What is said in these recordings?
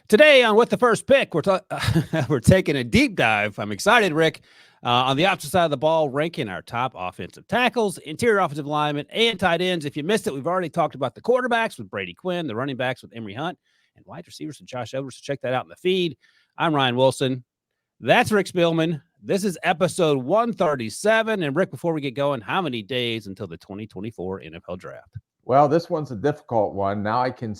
Today on With the First Pick, we're taking a deep dive. I'm excited, Rick, on the opposite side of the ball, ranking our top offensive tackles, interior offensive linemen, and tight ends. If you missed it, we've already talked about the quarterbacks with Brady Quinn, the running backs with Emory Hunt, and wide receivers with Josh Edwards. So check that out in the feed. I'm Ryan Wilson. That's Rick Spielman. This is episode 137. And Rick, before we get going, how many days until the 2024 NFL Draft? Well, this one's a difficult one. Now I can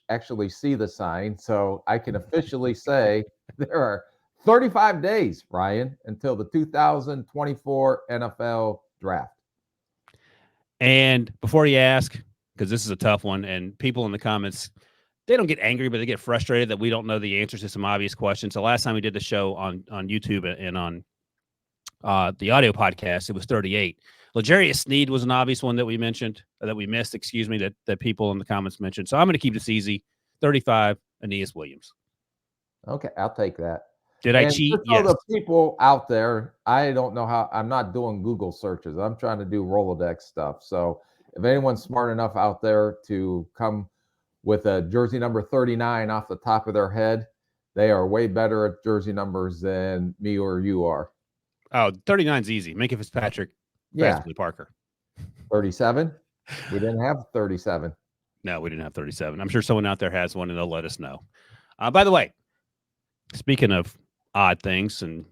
actually see the sign, so I can officially say there are 35 days, Ryan, until the 2024 NFL Draft. And before you ask, because this is a tough one, and people in the comments, they don't get angry, but they get frustrated that we don't know the answers to some obvious questions. So last time we did the show on YouTube and on the audio podcast, it was 38. L'Jarius Sneed was an obvious one that we mentioned, that we missed, that people in the comments mentioned. So I'm going to keep this easy. 35, Aeneas Williams. Okay, I'll take that. Did I cheat? Just so the people out there, I don't know how, I'm not doing Google searches. I'm trying to do Rolodex stuff. So if anyone's smart enough out there to come with a jersey number 39 off the top of their head, they are way better at jersey numbers than me or you are. Oh, 39 is easy. Minka Fitzpatrick. Yeah. Parker. 37? We didn't have 37. No, we didn't have 37. I'm sure someone out there has one, and they'll let us know. By the way, speaking of odd things and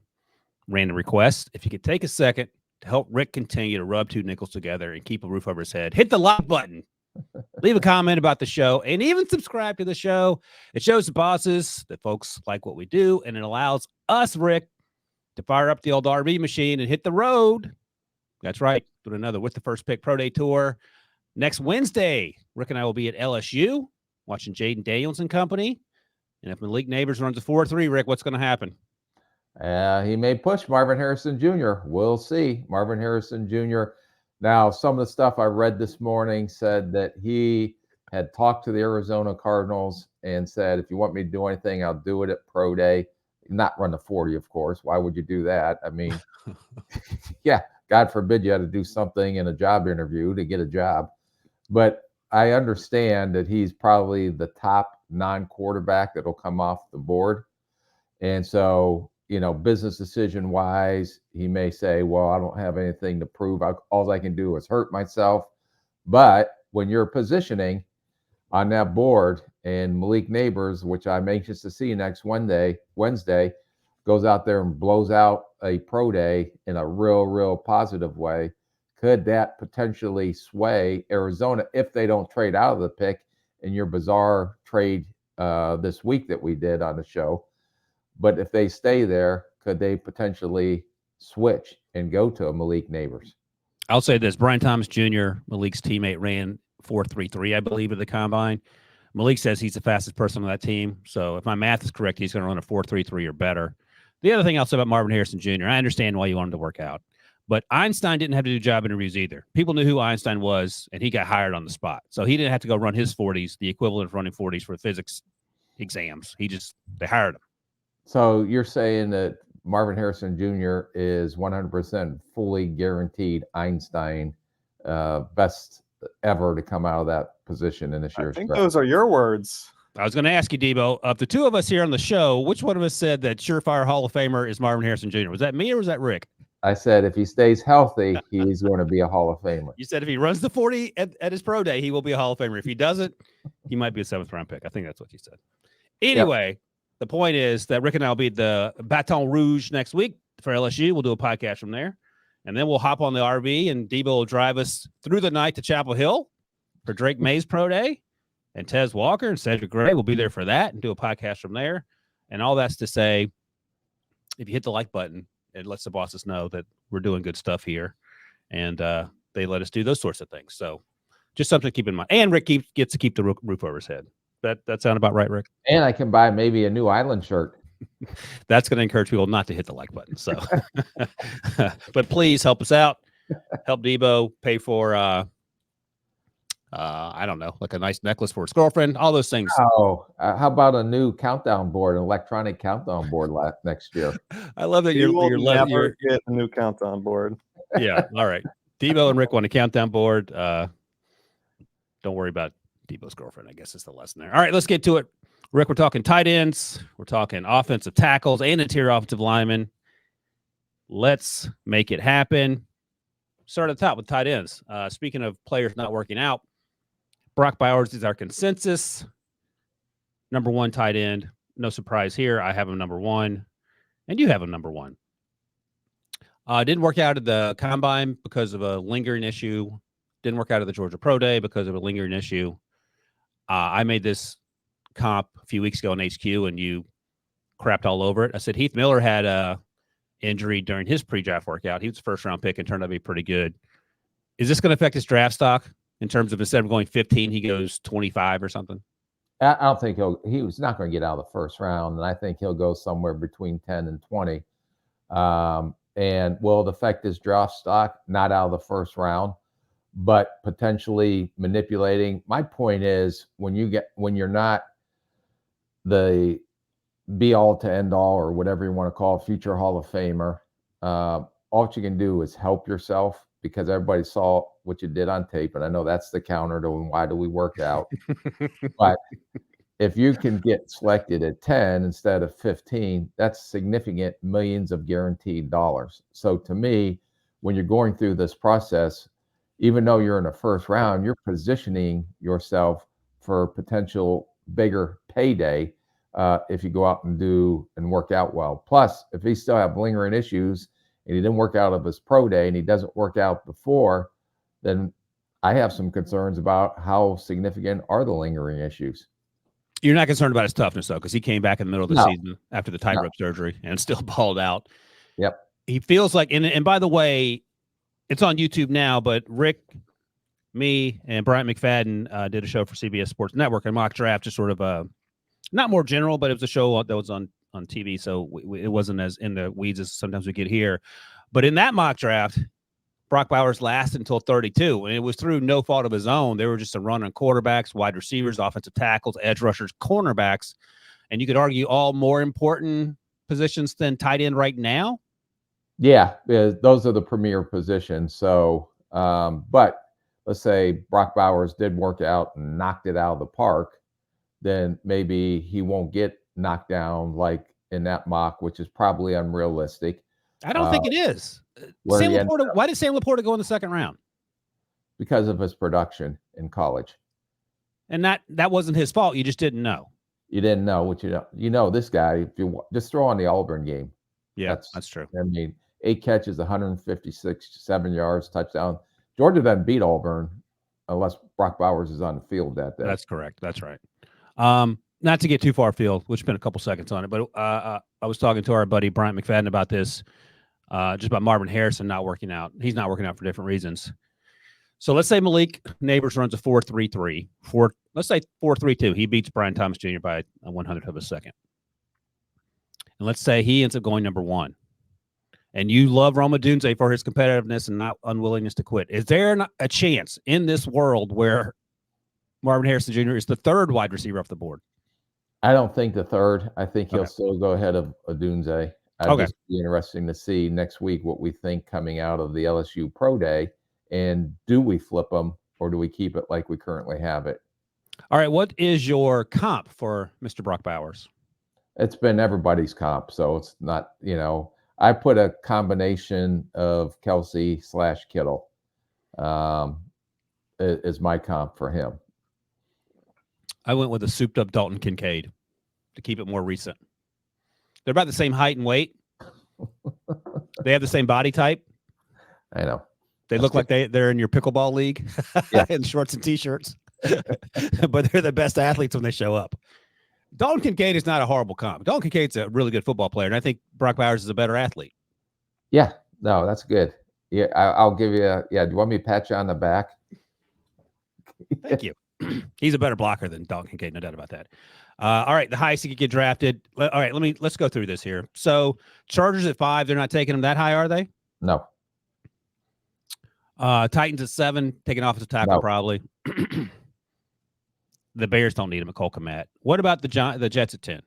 random requests, if you could take a second to help Rick continue to rub two nickels together and keep a roof over his head, hit the like button. Leave a comment about the show, and even subscribe to the show. It shows the bosses that folks like what we do, and it allows us, Rick, to fire up the old RV machine and hit the road. That's right. Doing another With the First Pick Pro Day tour. Next Wednesday, Rick and I will be at LSU watching Jaden Daniels and company. And if Malik Neighbors runs a 4.3, Rick, what's going to happen? He may push Marvin Harrison Jr. We'll see. Marvin Harrison Jr. Now, some of the stuff I read this morning said that he had talked to the Arizona Cardinals and said, if you want me to do anything, I'll do it at Pro Day. Not run the 40, of course. Why would you do that? I mean, yeah, God forbid you had to do something in a job interview to get a job. But I understand that he's probably the top non-quarterback that'll come off the board. And so, business decision wise, he may say, well, I don't have anything to prove. All I can do is hurt myself. But when you're positioning on that board and Malik Neighbors, which I'm anxious to see next Wednesday, goes out there and blows out a pro day in a real positive way, could that potentially sway Arizona if they don't trade out of the pick in your bizarre trade this week that we did on the show? But if they stay there, could they potentially switch and go to a Malik Neighbors? I'll say this. Brian Thomas Jr., Malik's teammate, ran 4.33, I believe, at the combine. Malik says he's the fastest person on that team. So if my math is correct, he's going to run a 4.33 or better. The other thing I'll say about Marvin Harrison Jr., I understand why you want him to work out. But Einstein didn't have to do job interviews either. People knew who Einstein was, and he got hired on the spot. So he didn't have to go run his 40s, the equivalent of running 40s for physics exams. They hired him. So you're saying that Marvin Harrison Jr. is 100% fully guaranteed Einstein best ever to come out of that position in this year's draft. I think draft. Those are your words. I was going to ask you, Debo, of the two of us here on the show, which one of us said that surefire Hall of Famer is Marvin Harrison Jr.? Was that me or was that Rick? I said if he stays healthy, he's going to be a Hall of Famer. You said if he runs the 40 at his pro day, he will be a Hall of Famer. If he doesn't, he might be a 7th-round pick. I think that's what you said. Anyway, The point is that Rick and I will be at the Baton Rouge next week for LSU. We'll do a podcast from there. And then we'll hop on the RV, and Debo will drive us through the night to Chapel Hill for Drake May's pro day. And Tez Walker and Cedric Gray will be there for that and do a podcast from there. And all that's to say, if you hit the like button, it lets the bosses know that we're doing good stuff here. And they let us do those sorts of things. So just something to keep in mind. And Rick gets to keep the roof over his head. That sound about right, Rick? And I can buy maybe a new Island shirt. That's going to encourage people not to hit the like button. So, but please help us out. Help Debo pay for I don't know, like a nice necklace for his girlfriend, all those things. Oh, how about a new countdown board, an electronic countdown board next year? I love that you're never get a new countdown board. Yeah. All right. Debo and Rick want a countdown board. Don't worry about Debo's girlfriend, I guess is the lesson there. All right, let's get to it. Rick, we're talking tight ends. We're talking offensive tackles and interior offensive linemen. Let's make it happen. Start at the top with tight ends. Speaking of players not working out, Brock Bowers is our consensus. Number 1 tight end. No surprise here. I have him number 1, and you have him number 1. Didn't work out at the combine because of a lingering issue. Didn't work out at the Georgia Pro Day because of a lingering issue. I made this comp a few weeks ago on HQ, and you crapped all over it. I said Heath Miller had a injury during his pre-draft workout. He was a first-round pick and turned out to be pretty good. Is this going to affect his draft stock in terms of instead of going 15, he goes 25 or something? I don't think he was not going to get out of the first round, and I think he'll go somewhere between 10 and 20. And will it affect his draft stock? Not out of the first round, but potentially manipulating. My point is when you're not the be all to end all or whatever you want to call it, future Hall of Famer, all you can do is help yourself because everybody saw what you did on tape. And I know that's the counter to why do we work out. But if you can get selected at 10 instead of 15, that's significant millions of guaranteed dollars. So to me, when you're going through this process, even though you're in a first round, you're positioning yourself for potential bigger payday if you go out and work out well. Plus, if he still have lingering issues and he didn't work out of his pro day and he doesn't work out before, then I have some concerns about how significant are the lingering issues. You're not concerned about his toughness, though, because he came back in the middle of the season after the tightrope surgery and still balled out. Yep. He feels like, and by the way, it's on YouTube now, but Rick, me, and Bryant McFadden did a show for CBS Sports Network, a mock draft, just sort of not more general, but it was a show that was on TV, so it wasn't as in the weeds as sometimes we get here. But in that mock draft, Brock Bowers lasted until 32, and it was through no fault of his own. They were just a run on quarterbacks, wide receivers, offensive tackles, edge rushers, cornerbacks, and you could argue all more important positions than tight end right now. Yeah, those are the premier positions. So, but let's say Brock Bowers did work out and knocked it out of the park, then maybe he won't get knocked down like in that mock, which is probably unrealistic. I don't think it is. Why did Sam Laporta go in the second round? Because of his production in college. And that wasn't his fault. You just didn't know. You didn't know what you know. This guy, if you just throw on the Auburn game. Yeah, that's true. I mean, 8 catches, 157 yards, touchdown. Georgia doesn't beat Auburn unless Brock Bowers is on the field that day. That's correct. That's right. Not to get too far afield, we'll spend a couple seconds on it, but I was talking to our buddy Bryant McFadden about this, just about Marvin Harrison not working out. He's not working out for different reasons. So let's say Malik Neighbors runs a 4.33. Let's say 4.32. He beats Brian Thomas Jr. by a 100th of a second. And let's say he ends up going number 1. And you love Roma Dunze for his competitiveness and not unwillingness to quit. Is there a chance in this world where Marvin Harrison Jr. is the 3rd wide receiver off the board? I don't think the 3rd. I think he'll still go ahead of Odunze. I'd just be interesting to see next week what we think coming out of the LSU Pro Day. And do we flip them or do we keep it like we currently have it? All right. What is your comp for Mr. Brock Bowers? It's been everybody's comp. So it's not, I put a combination of Kelsey / Kittle is my comp for him. I went with a souped up Dalton Kincaid to keep it more recent. They're about the same height and weight. They have the same body type. I know. They look like they're in your pickleball league in shorts and T-shirts. But they're the best athletes when they show up. Dalton Kincaid is not a horrible comp. Dalton Kincaid's a really good football player, and I think Brock Bowers is a better athlete. Yeah. No, that's good. Yeah, I'll give you do you want me to pat you on the back? Thank you. He's a better blocker than Dalton Kincaid, no doubt about that. All right, the highest he could get drafted. All right, let's go through this here. So Chargers at 5, they're not taking him that high, are they? No. Titans at 7, taking offensive tackle probably. The Bears don't need him at Cole Kmet. What about the Jets at 10?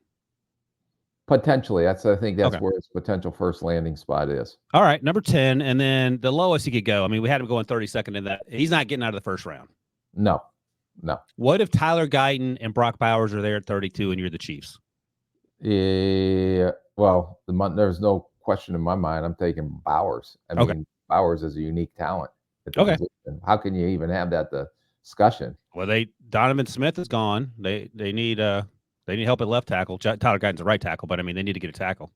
Potentially. I think that's where his potential first landing spot is. All right, number 10, and then the lowest he could go. I mean, we had him going 32nd in that. He's not getting out of the first round. No. No. What if Tyler Guyton and Brock Bowers are there at 32 and you're the Chiefs? Yeah. Well, there's no question in my mind. I'm taking Bowers. I Okay. mean, Bowers is a unique talent at the Okay. position. How can you even have that discussion? Well, Donovan Smith is gone. They need help at left tackle. Tyler Guyton's a right tackle, but I mean they need to get a tackle.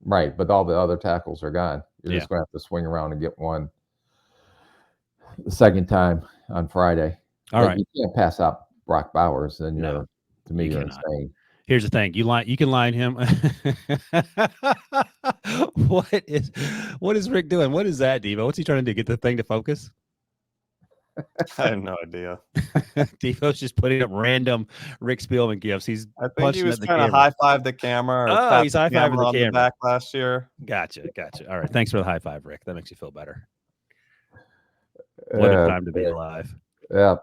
Right, but all the other tackles are gone. You're Yeah. just going to have to swing around and get one the second time on Friday. All right. You can't pass up Brock Bowers, then No, to me, you you're cannot. insane. Here's the thing. You can line him. What is Rick doing? What is that, Devo? What's he trying to do? Get the thing to focus? I have no idea. Devo's just putting up random Rick Spielman gifts. He's I think punching he was at the trying to camera. high five the camera. Or Oh, tap he's the high-fiving camera the on camera. back last year. Gotcha. All right. Thanks for the high five, Rick. That makes you feel better. What a time to be alive. Yeah.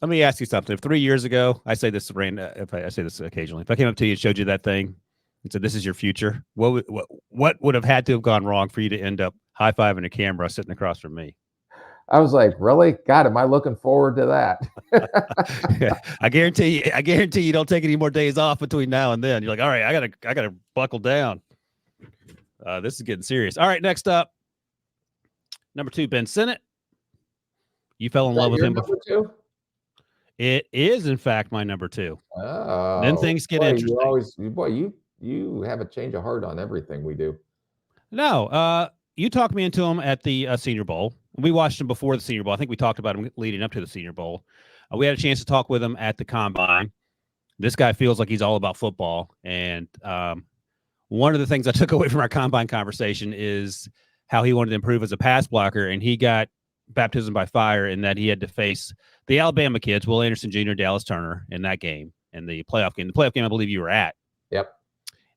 Let me ask you something. If 3 years ago, I say this, if I say this occasionally, if I came up to you and showed you that thing and said, "This is your future," what would have had to have gone wrong for you to end up high fiving a camera sitting across from me? I was like, really? God, am I looking forward to that? I guarantee you don't take any more days off between now and then. You're like, all right, I gotta buckle down. This is getting serious. All right, next up, number 2, Ben Sinnott. You fell in love with him before. Two? It is, in fact, my number 2. Oh, Then things get interesting. You have a change of heart on everything we do. No, you talked me into him at the Senior Bowl. We watched him before the Senior Bowl. I think we talked about him leading up to the Senior Bowl. We had a chance to talk with him at the Combine. This guy feels like he's all about football. And one of the things I took away from our Combine conversation is how he wanted to improve as a pass blocker, and he got baptism by fire in that he had to face the Alabama kids, Will Anderson Jr., Dallas Turner, in that game, in the playoff game. The playoff game I believe you were at. Yep.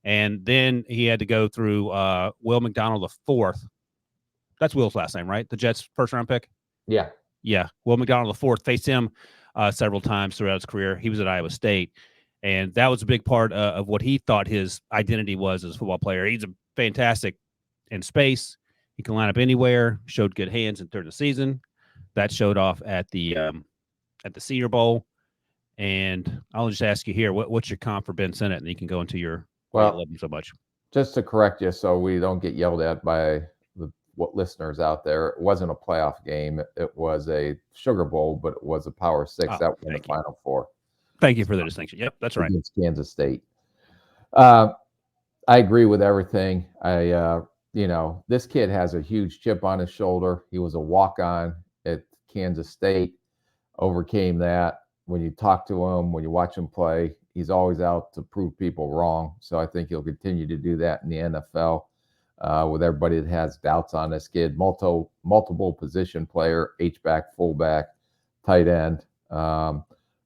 And then he had to go through Will McDonald IV. That's Will's last name, right? The Jets' first-round pick? Yeah. Yeah. Will McDonald IV faced him several times throughout his career. He was at Iowa State, and that was a big part of what he thought his identity was as a football player. He's a fantastic in space. He can line up anywhere, showed good hands during the season. That showed off at the Senior Bowl. And I'll just ask you here, what's your comp for Ben Sinnott? And you can go into your why you love him so much. Just to correct you so we don't get yelled at by what listeners out there, it wasn't a playoff game. It was a Sugar Bowl, but it was a Power 6. That was the Final Four. Thank you for the distinction. Yep, that's right. Against Kansas State. I agree with everything. This kid has a huge chip on his shoulder. He was a walk-on at Kansas State, overcame that. When you talk to him, when you watch him play, he's always out to prove people wrong. So I think he'll continue to do that in the NFL. With everybody that has doubts on this kid, multiple position player, H-back, fullback, tight end.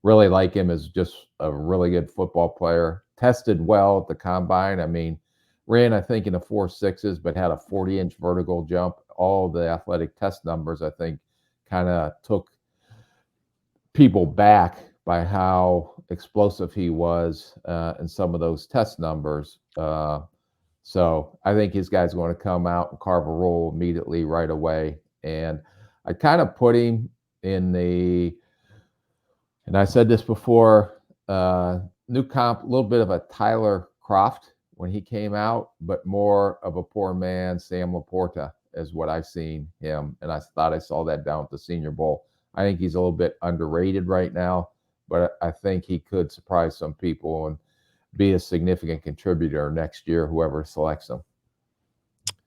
Really like him as just a really good football player. Tested well at the Combine. I mean, ran, I think, in the 4.6s, but had a 40-inch vertical jump. All the athletic test numbers, I think, kind of took people back by how explosive he was in some of those test numbers. So I think his guy's going to come out and carve a role immediately right away. And I kind of put him in and I said this before, new comp, a little bit of a Tyler Kroft when he came out, but more of a poor man, Sam Laporta is what I've seen him. And I thought I saw that down at the Senior Bowl. I think he's a little bit underrated right now, but I think he could surprise some people and be a significant contributor next year, whoever selects him.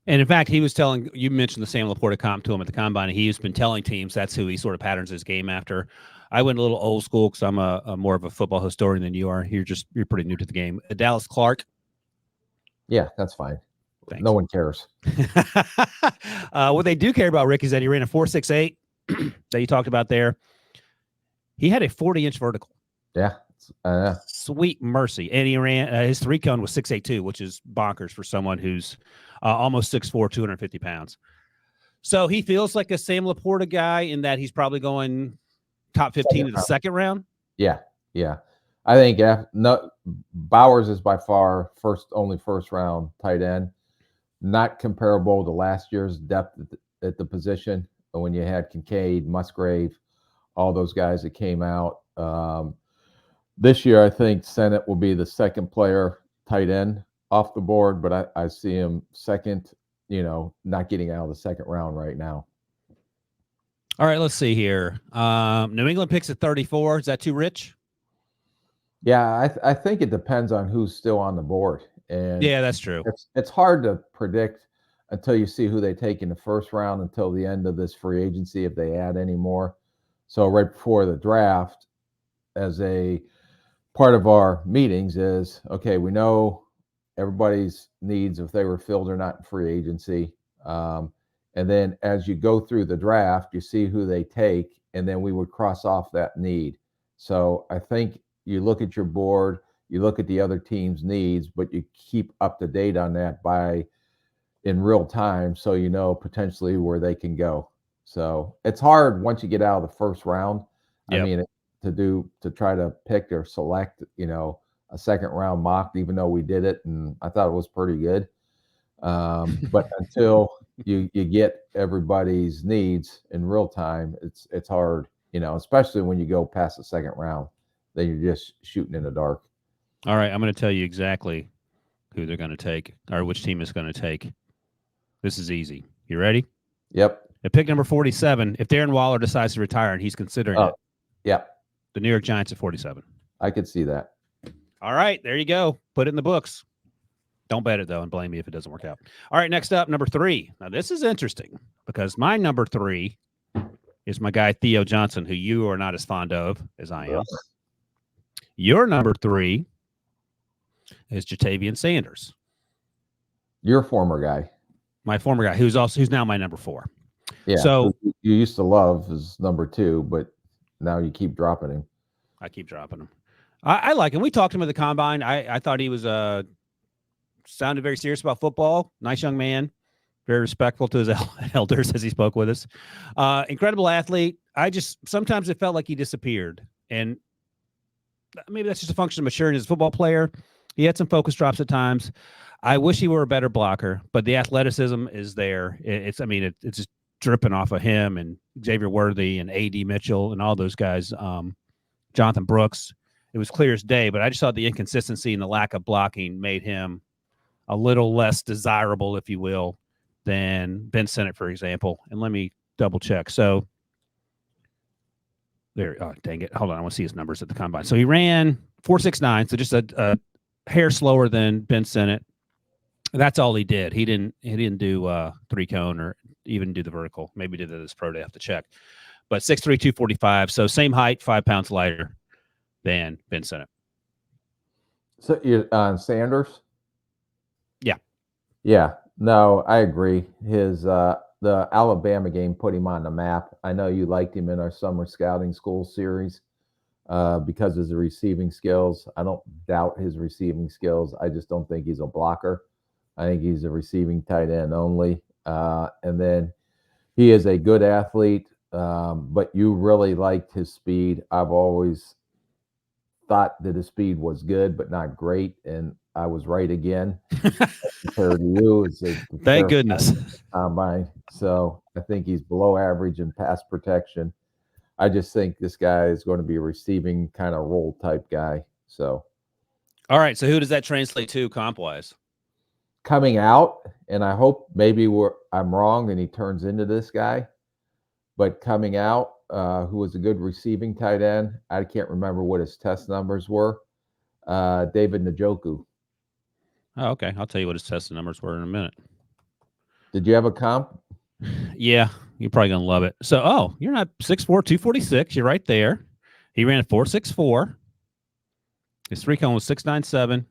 And in fact, he was you mentioned the Sam Laporta comp to him at the Combine, and he's been telling teams that's who he sort of patterns his game after. I went a little old school because I'm a more of a football historian than you are. You're pretty new to the game. Dallas Clark. Yeah, that's fine. Thanks. No one cares. What they do care about, Rick, is that he ran a 4.68 that you talked about there. He had a 40-inch vertical. Yeah. Sweet mercy. And he ran his 3-cone was 6.82, which is bonkers for someone who's almost 6'4", 250 pounds. So he feels like a Sam Laporta guy in that he's probably going top 15 in the second round. Yeah. I think Bowers is by far only first round tight end. Not comparable to last year's depth at the position when you had Kincaid, Musgrave, all those guys that came out. This year, I think Sennett will be the second player tight end off the board, but I see him second, not getting out of the second round right now. All right, let's see here. New England picks at 34. Is that too rich? Yeah, I think it depends on who's still on the board. And Yeah, that's true. it's hard to predict until you see who they take in the first round until the end of this free agency if they add any more. So right before the draft, as a part of our meetings is, okay, we know everybody's needs, if they were filled or not in free agency. And then as you go through the draft, you see who they take, and then we would cross off that need. So I think you look at your board, you look at the other team's needs, but you keep up to date on that in real time, so you know potentially where they can go. So it's hard once you get out of the first round. Yep. I mean, to try to pick or select, a second round mock, even though we did it and I thought it was pretty good. But until you get everybody's needs in real time, it's hard, especially when you go past the second round, then you're just shooting in the dark. All right, I'm going to tell you exactly who they're going to take or which team is going to take. This is easy. You ready? Yep. At pick number 47, if Darren Waller decides to retire and he's considering it, yep, the New York Giants at 47. I could see that. All right, there you go. Put it in the books. Don't bet it, though, and blame me if it doesn't work out. All right, next up, number 3. Now, this is interesting because my number 3 is my guy Theo Johnson, who you are not as fond of as I am. Your number 3 is Jatavian Sanders. Your former guy. My former guy, who's now my number 4. Yeah. So you used to love his number 2, but now you keep dropping him. I keep dropping him. I like him. We talked to him at the combine. I thought he was sounded very serious about football. Nice young man, very respectful to his elders as he spoke with us. Incredible athlete. Sometimes it felt like he disappeared, and maybe that's just a function of maturing as a football player. He had some focus drops at times. I wish he were a better blocker, but the athleticism is there. It's just dripping off of him and Xavier Worthy and A.D. Mitchell and all those guys. Jonathan Brooks. It was clear as day, but I just thought the inconsistency and the lack of blocking made him a little less desirable, if you will, than Ben Sennett, for example. And let me double check. So there, oh, dang it. Hold on. I want to see his numbers at the combine. So he ran 4.69, so just a hair slower than Ben Sennett. That's all he did. He didn't do 3-cone or even do the vertical. Maybe did this pro day. I have to check. But 6'3", 245. So same height, 5 pounds lighter than Ben Sennett. So you're on Sanders? Yeah. Yeah. No, I agree. His the Alabama game put him on the map. I know you liked him in our summer scouting school series because of his receiving skills. I don't doubt his receiving skills. I just don't think he's a blocker. I think he's a receiving tight end only. And then he is a good athlete, but you really liked his speed. I've always thought that his speed was good, but not great. And I was right again. Compared to you, thank goodness. Combine. So I think he's below average in pass protection. I just think this guy is going to be a receiving kind of role type guy. So, all right. So who does that translate to comp wise? Coming out, and I hope maybe I'm wrong and he turns into this guy. But coming out, who was a good receiving tight end, I can't remember what his test numbers were. David Njoku. Oh, okay. I'll tell you what his test numbers were in a minute. Did you have a comp? Yeah, you're probably going to love it. So, you're not 6'4", 246. You're right there. He ran a 4.64. His 3-cone was 6.97.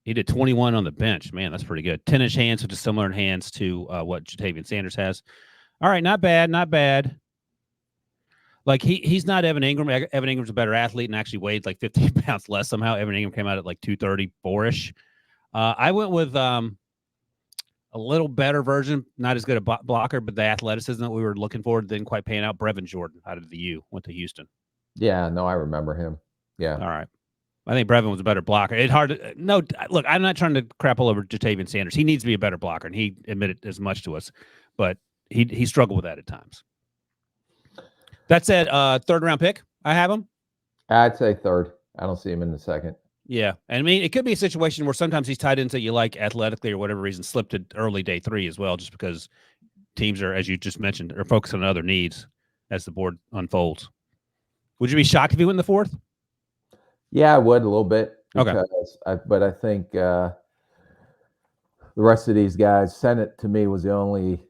He did 21 on the bench. Man, that's pretty good. 10-inch hands, which is similar in hands to what Jatavian Sanders has. All right, not bad, not bad. Like, he's not Evan Ingram. Evan Ingram's a better athlete and actually weighed like 15 pounds less somehow. Evan Ingram came out at like 234-ish. I went with a little better version, not as good a blocker, but the athleticism that we were looking for didn't quite pan out. Brevin Jordan out of the U, went to Houston. Yeah, no, I remember him. Yeah. All right. I think Brevin was a better blocker. Look, I'm not trying to crap all over Jatavian Sanders. He needs to be a better blocker, and he admitted as much to us, but he struggled with that at times. That's it. Third round pick. I have him. I'd say third. I don't see him in the second. Yeah. And I mean, it could be a situation where sometimes these tight ends that you like athletically or whatever reason slip to early day 3 as well, just because teams are, as you just mentioned, are focused on other needs as the board unfolds. Would you be shocked if he went in the 4th? Yeah, I would a little bit. Okay. But I think the rest of these guys, Senate to me was the only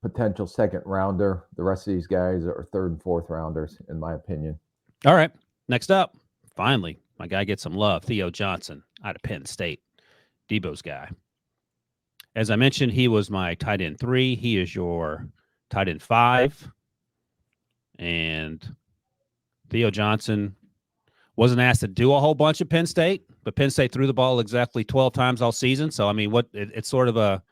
potential second rounder. The rest of these guys are third and fourth rounders, in my opinion. All right. Next up, finally, my guy gets some love. Theo Johnson out of Penn State. Debo's guy. As I mentioned, he was my tight end 3. He is your tight end 5. And Theo Johnson wasn't asked to do a whole bunch at Penn State, but Penn State threw the ball exactly 12 times all season. So, I mean, it's sort of a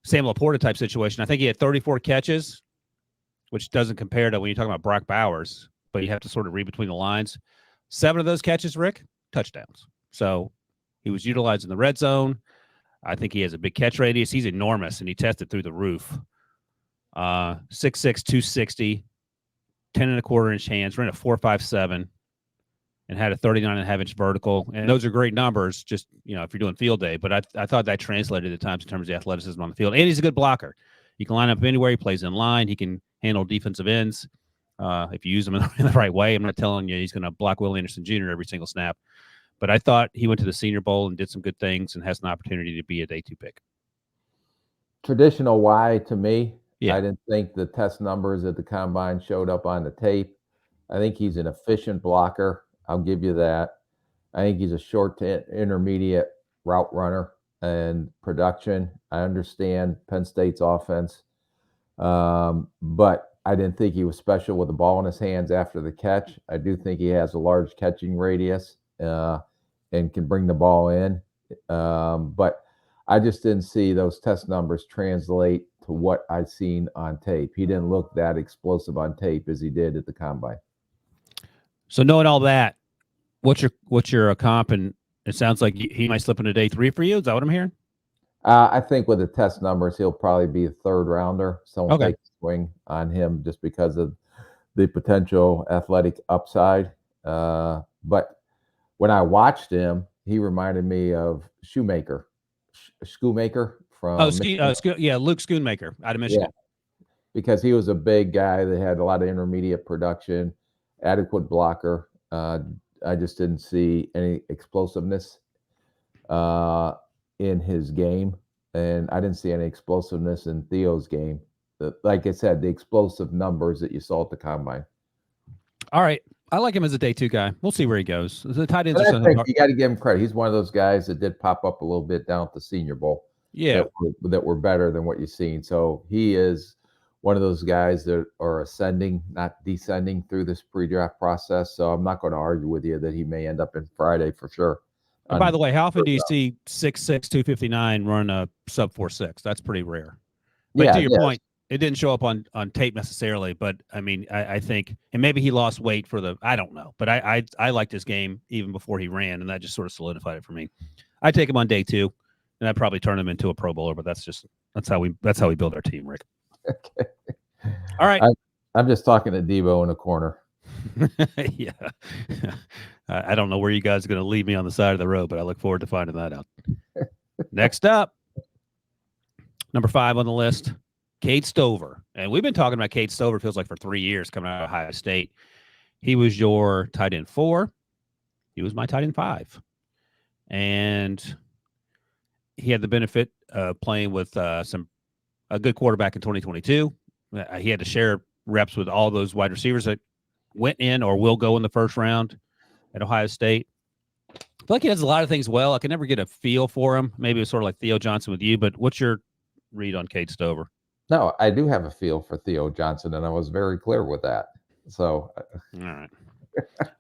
Sam Laporta type situation. I think he had 34 catches, which doesn't compare to when you're talking about Brock Bowers, but you have to sort of read between the lines. 7 of those catches, Rick, touchdowns. So he was utilized in the red zone. I think he has a big catch radius. He's enormous, and he tested through the roof. 6'6", 260, 10.25-inch hands, ran a 4.57, and had a 39.5-inch vertical. And those are great numbers, just, if you're doing field day. But I thought that translated at times in terms of the athleticism on the field. And he's a good blocker. He can line up anywhere. He plays in line. He can handle defensive ends if you use him in the right way. I'm not telling you he's going to block Will Anderson Jr. every single snap. But I thought he went to the Senior Bowl and did some good things and has an opportunity to be a day 2 pick. Traditional Y to me. Yeah. I didn't think the test numbers at the combine showed up on the tape. I think he's an efficient blocker. I'll give you that. I think he's a short to intermediate route runner and production. I understand Penn State's offense, but I didn't think he was special with the ball in his hands after the catch. I do think he has a large catching radius and can bring the ball in. But I just didn't see those test numbers translate to what I've seen on tape. He didn't look that explosive on tape as he did at the combine. So knowing all that, what's your comp? And it sounds like he might slip into day 3 for you. Is that what I'm hearing? I think with the test numbers, he'll probably be a third rounder. Someone Okay. take a swing on him just because of the potential athletic upside. But when I watched him, he reminded me of Shoemaker from Luke Schoonmaker out of Michigan. Yeah, because he was a big guy that had a lot of intermediate production, adequate blocker. I just didn't see any explosiveness in his game, and I didn't see any explosiveness in Theo's game. Like I said, the explosive numbers that you saw at the combine. All right. I like him as a day 2 guy. We'll see where he goes. The tight ends are I something. think you got to give him credit. He's one of those guys that did pop up a little bit down at the Senior Bowl. Yeah. That were better than what you've seen. So he is one of those guys that are ascending, not descending through this pre-draft process. So I'm not going to argue with you that he may end up in Friday for sure. And by the way, how often do you see 6'6", 259 run a sub 4.6? That's pretty rare. But to your point, it didn't show up on tape necessarily. But I mean, I think, and maybe he lost weight I don't know. But I liked his game even before he ran, and that just sort of solidified it for me. I'd take him on day 2. And I'd probably turn him into a Pro Bowler, but that's how we build our team, Rick. Okay. All right. I'm just talking to Debo in the corner. Yeah. I don't know where you guys are going to leave me on the side of the road, but I look forward to finding that out. Next up, number 5 on the list, Cade Stover. And we've been talking about Cade Stover, feels like for 3 years coming out of Ohio State. He was your tight end 4. He was my tight end 5. And he had the benefit of playing with a good quarterback in 2022. He had to share reps with all those wide receivers that went in or will go in the first round at Ohio State. I feel like he does a lot of things well. I can never get a feel for him. Maybe it's sort of like Theo Johnson with you, but what's your read on Cade Stover? No, I do have a feel for Theo Johnson, and I was very clear with that. So, all right.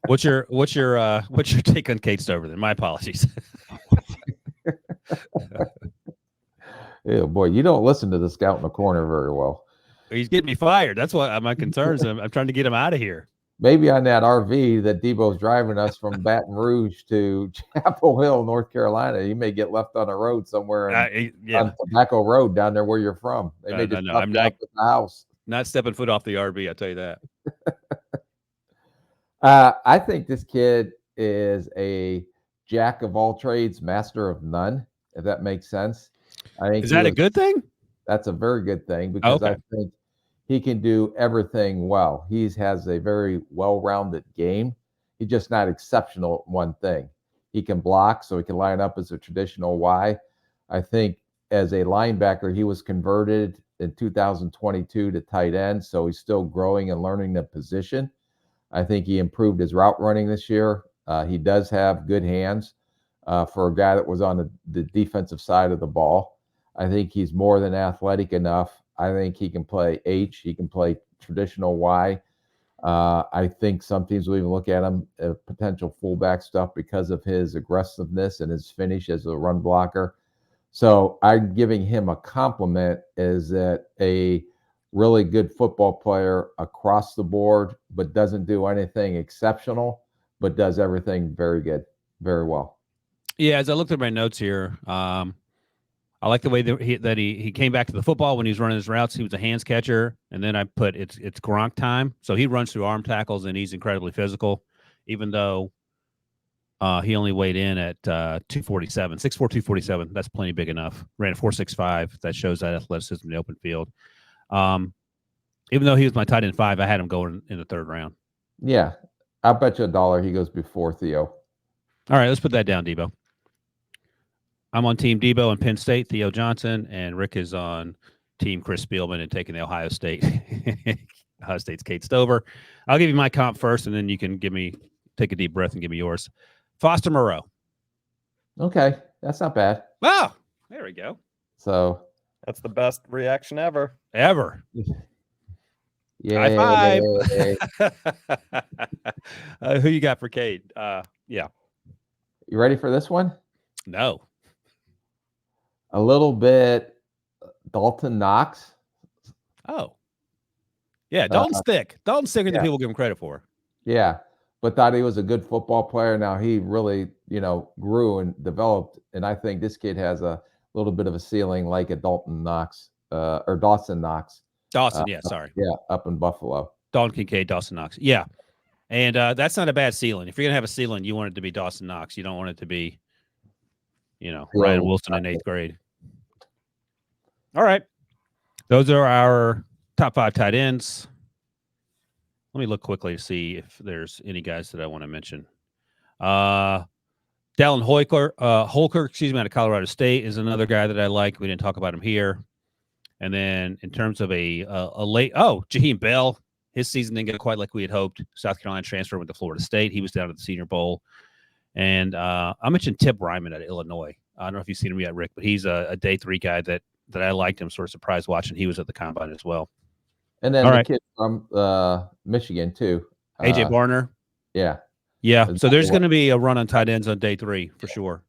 What's your take on Cade Stover then? My apologies. Yeah, boy, you don't listen to the scout in the corner very well. He's getting me fired. That's what my concerns. I'm trying to get him out of here. Maybe on that RV that Debo's driving us from Baton Rouge to Chapel Hill, North Carolina, you may get left on a road somewhere on Tobacco Road down there where you're from. They may just dump you off at the house. Not stepping foot off the RB, I'll tell you that. I think this kid is a jack of all trades, master of none, if that makes sense. I think Is that a good thing? That's a very good thing because Okay. I think he can do everything well. He has a very well-rounded game. He's just not exceptional at one thing. He can block, so he can line up as a traditional Y. I think as a linebacker, he was converted in 2022 to tight end, so he's still growing and learning the position. I think he improved his route running this year. He does have good hands for a guy that was on the defensive side of the ball. I think he's more than athletic enough. I think he can play H. He can play traditional Y. I think some teams will even look at him as potential fullback stuff because of his aggressiveness and his finish as a run blocker. So I'm giving him a compliment as that a really good football player across the board, but doesn't do anything exceptional, but does everything very good, very well. Yeah, as I looked at my notes here, I like the way that he came back to the football when he was running his routes. He was a hands catcher, and then I put it's Gronk time. So he runs through arm tackles, and he's incredibly physical, even though he only weighed in at 247, 6'4", 247. That's plenty big enough. Ran a 4.65. That shows that athleticism in the open field. Even though he was my tight end 5, I had him going in the 3rd round. Yeah, I'll bet you $1 he goes before Theo. All right, let's put that down, Debo. I'm on Team Debo and Penn State, Theo Johnson, and Rick is on Team Chris Spielman and taking the Ohio State. Ohio State's Kate Stover. I'll give you my comp first, and then you can take a deep breath and give me yours. Foster Moreau. Okay, that's not bad. Oh, there we go. So That's the best reaction ever. Ever. yeah, High five. Who you got for Cade? Yeah. You ready for this one? No. A little bit Dalton Knox. Oh. Yeah, Dalton's thick. Dalton's thicker than yeah. people give him credit for. Yeah, but thought he was a good football player. Now he really, grew and developed, and I think this kid has a little bit of a ceiling like a Dalton Knox or Dawson Knox. Dawson, yeah, sorry. Yeah, up in Buffalo. Dalton Kincaid, Dawson Knox. Yeah. And that's not a bad ceiling. If you're going to have a ceiling, you want it to be Dawson Knox. You don't want it to be, Ryan Wilson in 8th grade. All right. Those are our top 5 tight ends. Let me look quickly to see if there's any guys that I want to mention. Dallin Holker, out of Colorado State is another guy that I like. We didn't talk about him here. And then in terms of a late, Jaheim Bell, his season didn't go quite like we had hoped. South Carolina transfer went to Florida State. He was down at the Senior Bowl. And I mentioned Tip Ryman at Illinois. I don't know if you've seen him yet, Rick, but he's a day 3 guy that I liked him. Sort of surprised watching. He was at the combine as well. And then the kid from Michigan too, AJ Barner. Yeah. Yeah. So there's going to be a run on tight ends on day 3 for sure.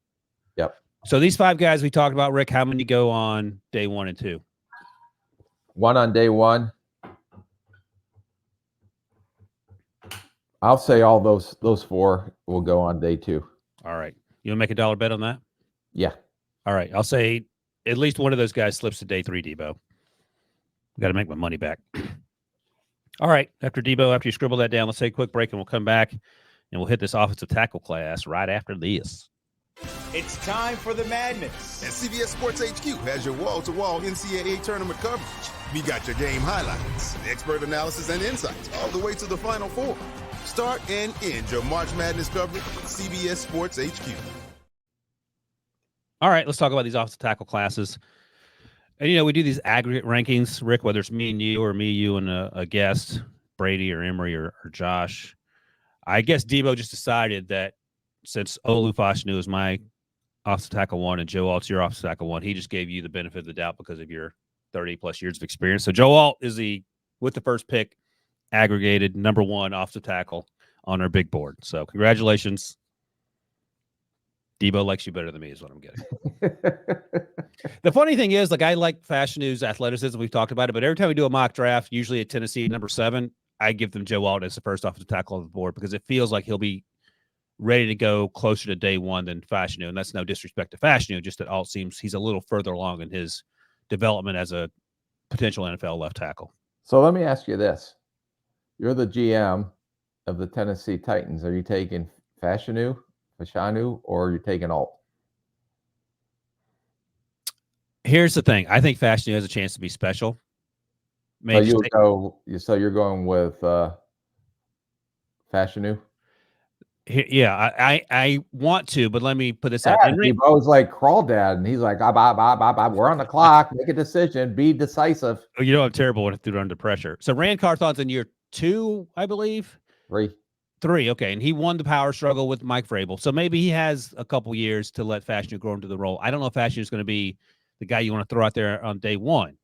Yep. So these 5 guys we talked about, Rick, how many go on day 1 and 2? 1 on day 1. I'll say all those 4 will go on day 2. All right. You want to make a dollar bet on that? Yeah. All right. I'll say at least one of those guys slips to day 3, Debo. Got to make my money back. All right. After you scribble that down, let's take a quick break and we'll come back and we'll hit this offensive tackle class right after this. It's time for the madness. And CBS Sports HQ has your wall-to-wall NCAA tournament coverage. We got your game highlights, expert analysis, and insights all the way to the Final Four. Start and end your March Madness coverage with CBS Sports HQ. All right, let's talk about these offensive tackle classes. And, we do these aggregate rankings, Rick, whether it's me and you or me, you and a guest, Brady or Emery or Josh. I guess Debo just decided that since Olu Fashanu is my offensive tackle 1 and Joe Alt's your offensive tackle 1, he just gave you the benefit of the doubt because of your 30-plus years of experience. So Joe Alt is with the first pick, aggregated number 1 offensive tackle on our big board. So congratulations. Debo likes you better than me is what I'm getting. The funny thing is, I like Fashanu's athleticism. We've talked about it, but every time we do a mock draft, usually at Tennessee number 7, I give them Joe Alt as the first offensive tackle on the board because it feels like he'll be ready to go closer to day 1 than Fashanu. And that's no disrespect to Fashanu, just that Alt seems he's a little further along in his development as a potential NFL left tackle. So let me ask you this. You're the GM of the Tennessee Titans. Are you taking Fashanu, or are you taking Alt? Here's the thing. I think Fashanu has a chance to be special. Maybe So you're going with Fashanu? yeah, I want to, but let me put this Yeah, out. And Debo's like Crawdad, and he's like, we're on the clock. Make a decision. Be decisive. you know I'm terrible when they're under pressure. So Rand Carthon's in year 2, I believe. 3, okay, and he won the power struggle with Mike Vrabel. So maybe he has a couple years to let Fashanu grow into the role. I don't know if Fashanu is going to be the guy you want to throw out there on day 1.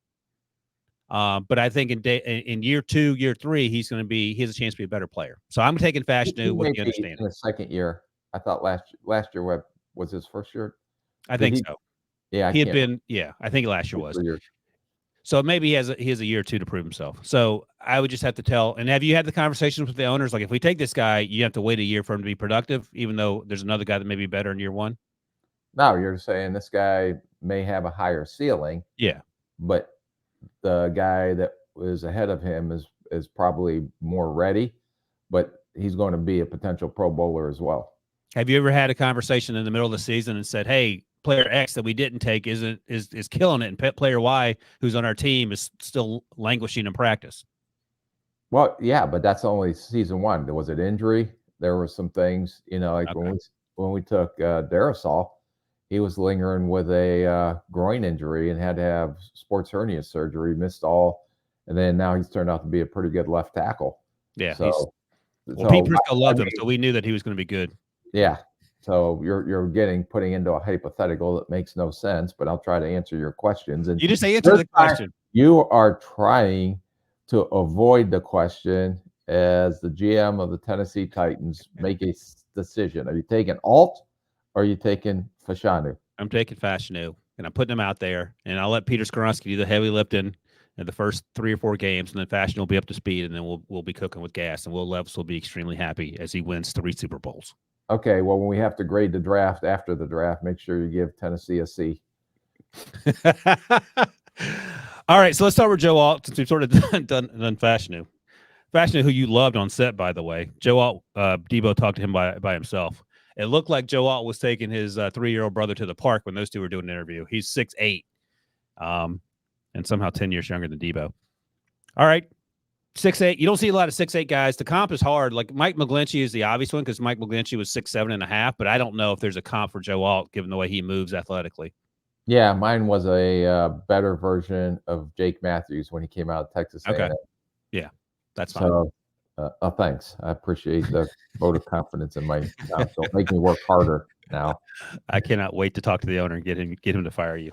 But I think in year 2, year 3, he has a chance to be a better player. So I'm taking Fashanu with the understanding. In the second year. I thought last year was his first year. I think so. Yeah, he had been. Yeah, I think last year was. So maybe he has a year or 2 to prove himself. So I would just have to tell. And have you had the conversations with the owners? Like, if we take this guy, you have to wait a year for him to be productive, even though there's another guy that may be better in year 1. No, you're saying this guy may have a higher ceiling. Yeah, but the guy that was ahead of him is probably more ready, but he's going to be a potential Pro Bowler as well. Have you ever had a conversation in the middle of the season and said, "Hey, player X that we didn't take is killing it, and player Y who's on our team is still languishing in practice"? Well, yeah, but that's only season 1. There was an injury. There were some things, like Okay. when we took Darasol, he was lingering with a groin injury and had to have sports hernia surgery, missed all, and then now he's turned out to be a pretty good left tackle. Yeah. So Pete Prisco loved him, so we knew that he was going to be good. Yeah. So you're putting into a hypothetical that makes no sense, but I'll try to answer your questions. And You just answer the question. You are trying to avoid the question as the GM of the Tennessee Titans. Make a decision. Are you taking Alt or are you taking Fashanu? I'm taking Fashanu, and I'm putting him out there, and I'll let Peter Skoronski do the heavy lifting in the first 3 or 4 games, and then Fashanu will be up to speed, and then we'll be cooking with gas, and Will Levis will be extremely happy as he wins 3 Super Bowls. Okay, well, when we have to grade the draft after the draft, make sure you give Tennessee a C. All right, so let's start with Joe Alt, since we've sort of done Fashanu. Fashanu, who you loved on set, by the way. Joe Alt, Debo talked to him by himself. It looked like Joe Alt was taking his 3-year-old brother to the park when those two were doing an interview. He's 6'8", and somehow 10 years younger than Debo. All right, 6'8". You don't see a lot of 6'8" guys. The comp is hard. Like Mike McGlinchey is the obvious one because Mike McGlinchey was 6'7.5", but I don't know if there's a comp for Joe Alt given the way he moves athletically. Yeah, mine was a better version of Jake Matthews when he came out of Texas A&M. Okay. Yeah, that's fine. So, thanks. I appreciate the vote of confidence in my job. Don't make me work harder now. I cannot wait to talk to the owner and get him to fire you.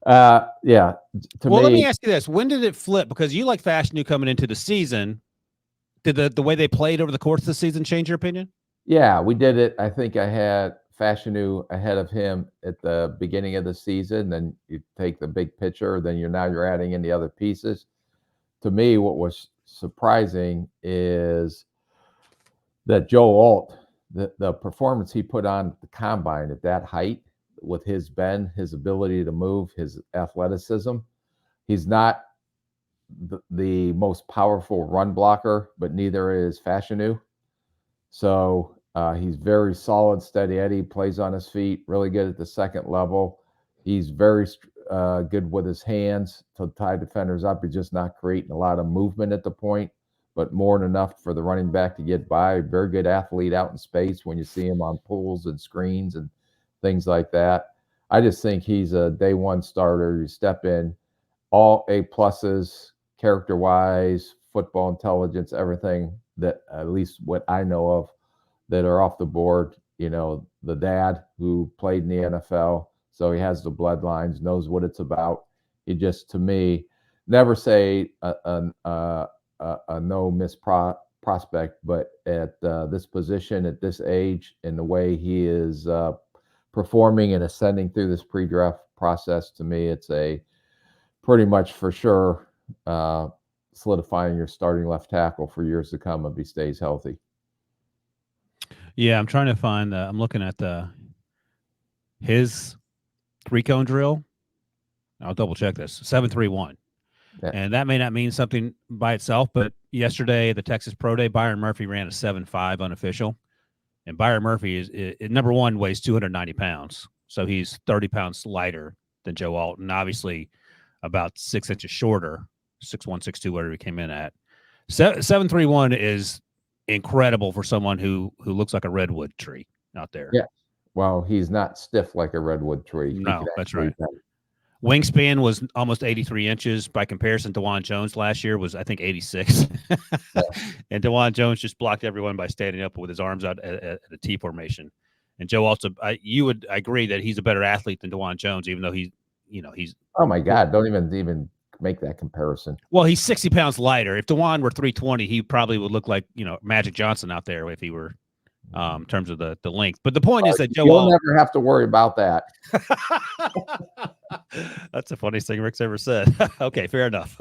Yeah. Let me ask you this: when did it flip? Because you like Fashanu coming into the season. Did the way they played over the course of the season change your opinion? Yeah, we did it. I think I had Fashanu ahead of him at the beginning of the season. Then you take the big picture. Then you're adding in the other pieces. To me, what was surprising is that Joe Alt, the performance he put on the combine at that height, with his bend, his ability to move, his athleticism. He's not the most powerful run blocker, but neither is Fashanu. So he's very solid, steady Eddie, plays on his feet, really good at the second level. He's very good with his hands to tie defenders up. He's just not creating a lot of movement at the point, but more than enough for the running back to get by. Very good athlete out in space when you see him on pulls and screens and things like that. I just think he's a day one starter. You step in, all A pluses, character-wise, football intelligence, everything that at least what I know of that are off the board. The dad who played in the NFL, so he has the bloodlines, knows what it's about. He just, to me, never say a no miss prospect, but at this position, at this age, and the way he is performing and ascending through this pre-draft process, to me, it's a pretty much for sure solidifying your starting left tackle for years to come if he stays healthy. Yeah, I'm trying to find. I'm looking at his 3-cone drill. I'll double check this. 7.31. Yeah. And that may not mean something by itself, but yesterday, the Texas Pro Day, Byron Murphy ran a 7.5 unofficial. And Byron Murphy is number one, weighs 290 pounds. So he's 30 pounds lighter than Joe Alton, obviously about 6 inches shorter, 6'1", 6'2", whatever he came in at. 7.31 is incredible for someone who looks like a redwood tree out there. Yeah. Well, he's not stiff like a redwood tree. He No, can that's actually right. bend. Wingspan was almost 83 inches. By comparison, DeJuan Jones last year was, I think, 86. And DeJuan Jones just blocked everyone by standing up with his arms out at a T formation. And Joe also, you would agree that he's a better athlete than DeJuan Jones, even though he's. Oh my God! Don't even make that comparison. Well, he's 60 pounds lighter. If DeJuan were 320, he probably would look like Magic Johnson out there if he were. In terms of the length. But the point is that Joe You'll never have to worry about that. That's the funniest thing Rick's ever said. Okay, fair enough.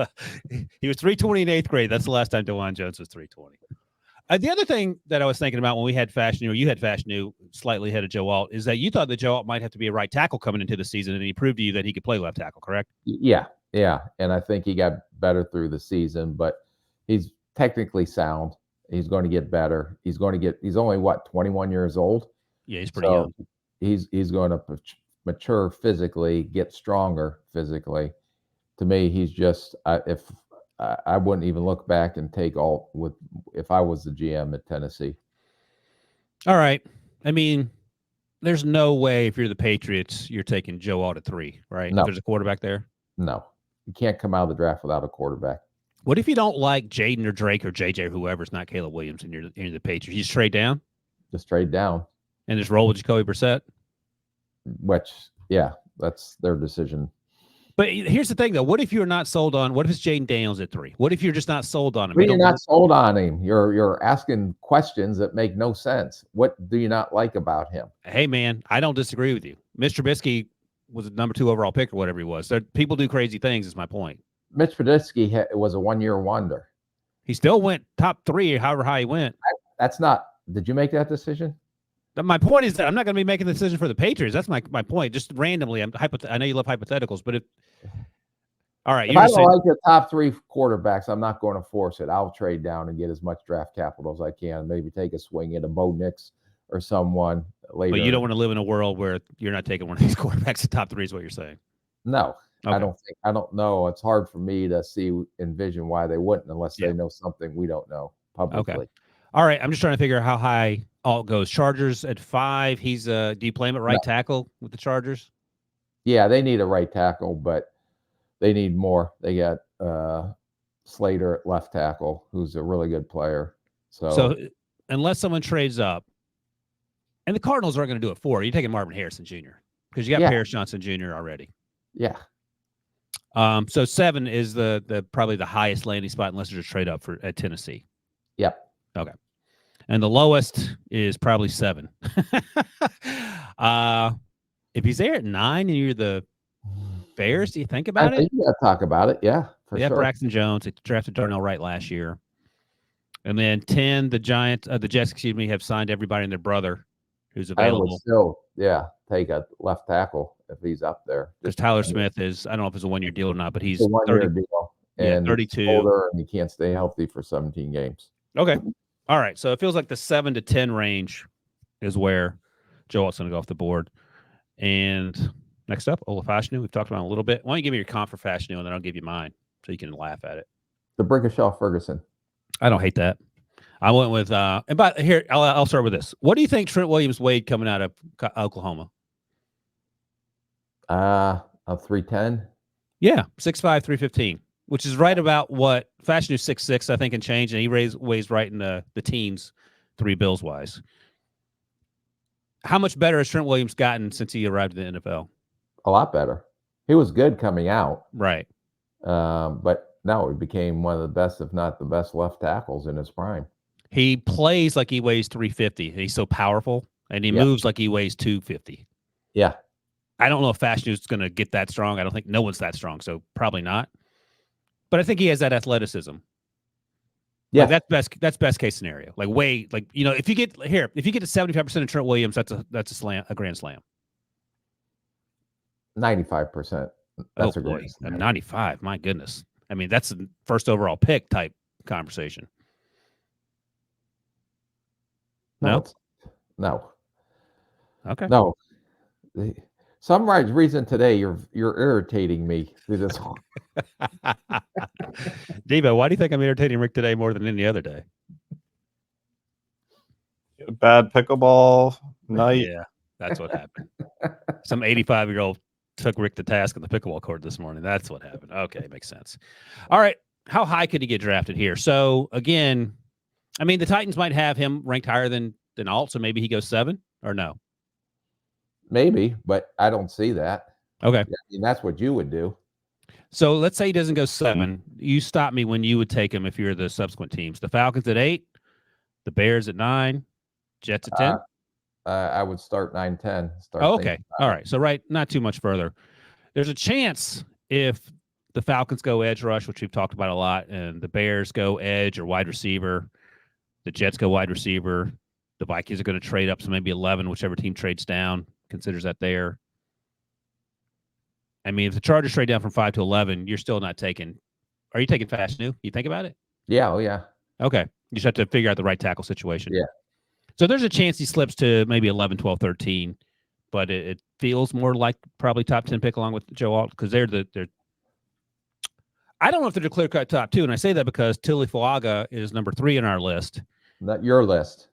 He was 320 in 8th grade. That's the last time DeJuan Jones was 320. The other thing that I was thinking about when we had Fashanu, or you had Fashanu slightly ahead of Joe Alt, is that you thought that Joe Alt might have to be a right tackle coming into the season, and he proved to you that he could play left tackle, correct? Yeah. And I think he got better through the season, but he's technically sound. He's going to get better. He's only 21 years old. Yeah, he's pretty young. He's going to mature physically, get stronger physically. To me, he's just if I wouldn't even look back and take Alt if I was the GM at Tennessee. All right. I mean, there's no way if you're the Patriots, you're taking Joe Alt at 3, right? No. If there's a quarterback there. No, you can't come out of the draft without a quarterback. What if you don't like Jaden or Drake or JJ or whoever's not Caleb Williams and you're the Patriots? You just trade down? Just trade down. And just roll with Jacoby Brissett? Which, yeah, that's their decision. But here's the thing, though. What if you're not sold on? What if it's Jaden Daniels at 3? What if you're just not sold on him? You're not sold on him. You're asking questions that make no sense. What do you not like about him? Hey, man, I don't disagree with you. Mitch Trubisky was a number 2 overall pick or whatever he was. People do crazy things is my point. Mitch Trubisky was a one-year wonder. He still went top 3, however high he went. That's not. Did you make that decision? My point is that I'm not going to be making the decision for the Patriots. That's my point. Just randomly, I know you love hypotheticals, but all right. If I don't like the top 3 quarterbacks, I'm not going to force it. I'll trade down and get as much draft capital as I can. Maybe take a swing at a Bo Nix or someone later. But you don't want to live in a world where you're not taking one of these quarterbacks at top 3 is what you're saying. No. Okay. I don't know. It's hard for me to envision why they wouldn't unless they know something we don't know publicly. Okay. All right. I'm just trying to figure out how high Alt goes. Chargers at 5. He's do you play him at right tackle with the Chargers? Yeah, they need a right tackle, but they need more. They got Slater at left tackle, who's a really good player. So unless someone trades up, and the Cardinals aren't going to do it for you, you're taking Marvin Harrison Jr. because you got Paris Johnson Jr. already. Yeah. So 7 is the probably the highest landing spot unless there's a trade up at Tennessee. Yep. Okay. And the lowest is probably 7. If he's there at 9 and you're the Bears, do you think about it? I think you got to talk about it. Yeah, for sure. Braxton Jones. They drafted Darnell Wright last year. And then 10, the Jets, have signed everybody and their brother who's available. I would still, take a left tackle if he's up there. Because Tyler Smith is, I don't know if it's a 1-year deal or not, but he's 1-year deal. And 32. Older, and he can't stay healthy for 17 games. Okay. All right. So it feels like the 7 to 10 range is where Joe Alt's going to go off the board. And next up, Ola Fashanu. We've talked about him a little bit. Why don't you give me your comp for Fashanu, and then I'll give you mine so you can laugh at it. The Brickashell Ferguson. I don't hate that. I went with here. I'll start with this. What do you think Trent Williams weighed coming out of Oklahoma? A 310. Yeah, 6'5", 315, which is right about what Fashanu's 6'6", I think, and change, and he weighs right in the teens, 3 bills wise. How much better has Trent Williams gotten since he arrived in the NFL? A lot better. He was good coming out, right? But no, he became one of the best, if not the best, left tackles in his prime. He plays like he weighs 350. He's so powerful, and he moves like he weighs 250. Yeah. I don't know if Fashanu's going to get that strong. I don't think no one's that strong, so probably not. But I think he has that athleticism. Yeah, like that's best case scenario. Like if you get to 75% of Trent Williams, that's a grand slam. 95%. That's oh a boy, great I'm stat. 95. My goodness. I mean, that's a first overall pick type conversation. No? it's no. Okay. No. Some reason today you're irritating me through this. Devo, why do you think I'm irritating Rick today more than any other day? Bad pickleball night. Yeah, that's what happened. Some 85-year-old took Rick to task on the pickleball court this morning. That's what happened. Okay, makes sense. All right. How high could he get drafted here? So again, I mean, the Titans might have him ranked higher than Alt, so maybe he goes 7 or no. Maybe, but I don't see that. Okay. I mean, that's what you would do. So let's say he doesn't go 7. You stop me when you would take him if you're the subsequent teams. The Falcons at 8, the Bears at 9, Jets at 10. I would start 9-10. Okay. All right. So not too much further. There's a chance if the Falcons go edge rush, which we've talked about a lot, and the Bears go edge or wide receiver, the Jets go wide receiver, the Vikings are going to trade up, so maybe 11, whichever team trades down, considers that there. I mean, if the Chargers trade down from 5 to 11, you're still not taking. Are you taking Fast New? You think about it? Yeah. Oh, yeah. Okay. You just have to figure out the right tackle situation. Yeah. So there's a chance he slips to maybe 11, 12, 13, but it feels more like probably top 10 pick along with Joe Alt because they're I don't know if they're the clear-cut top 2, and I say that because Tilly Fuaga is number 3 on our list. Not your list.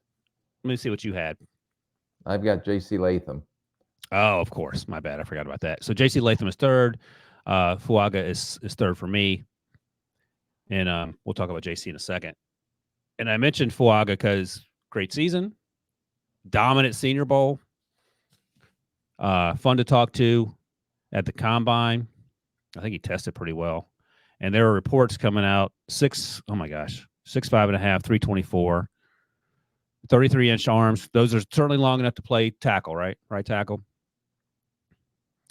Let me see what you had. I've got J.C. Latham. Oh, of course. My bad. I forgot about that. So J.C. Latham is 3rd. Fuaga is 3rd for me. And we'll talk about J.C. in a second. And I mentioned Fuaga because great season, dominant Senior Bowl, fun to talk to at the Combine. I think he tested pretty well. And there are reports coming out, 6'5", 324, 33-inch arms. Those are certainly long enough to play tackle, right? Right tackle.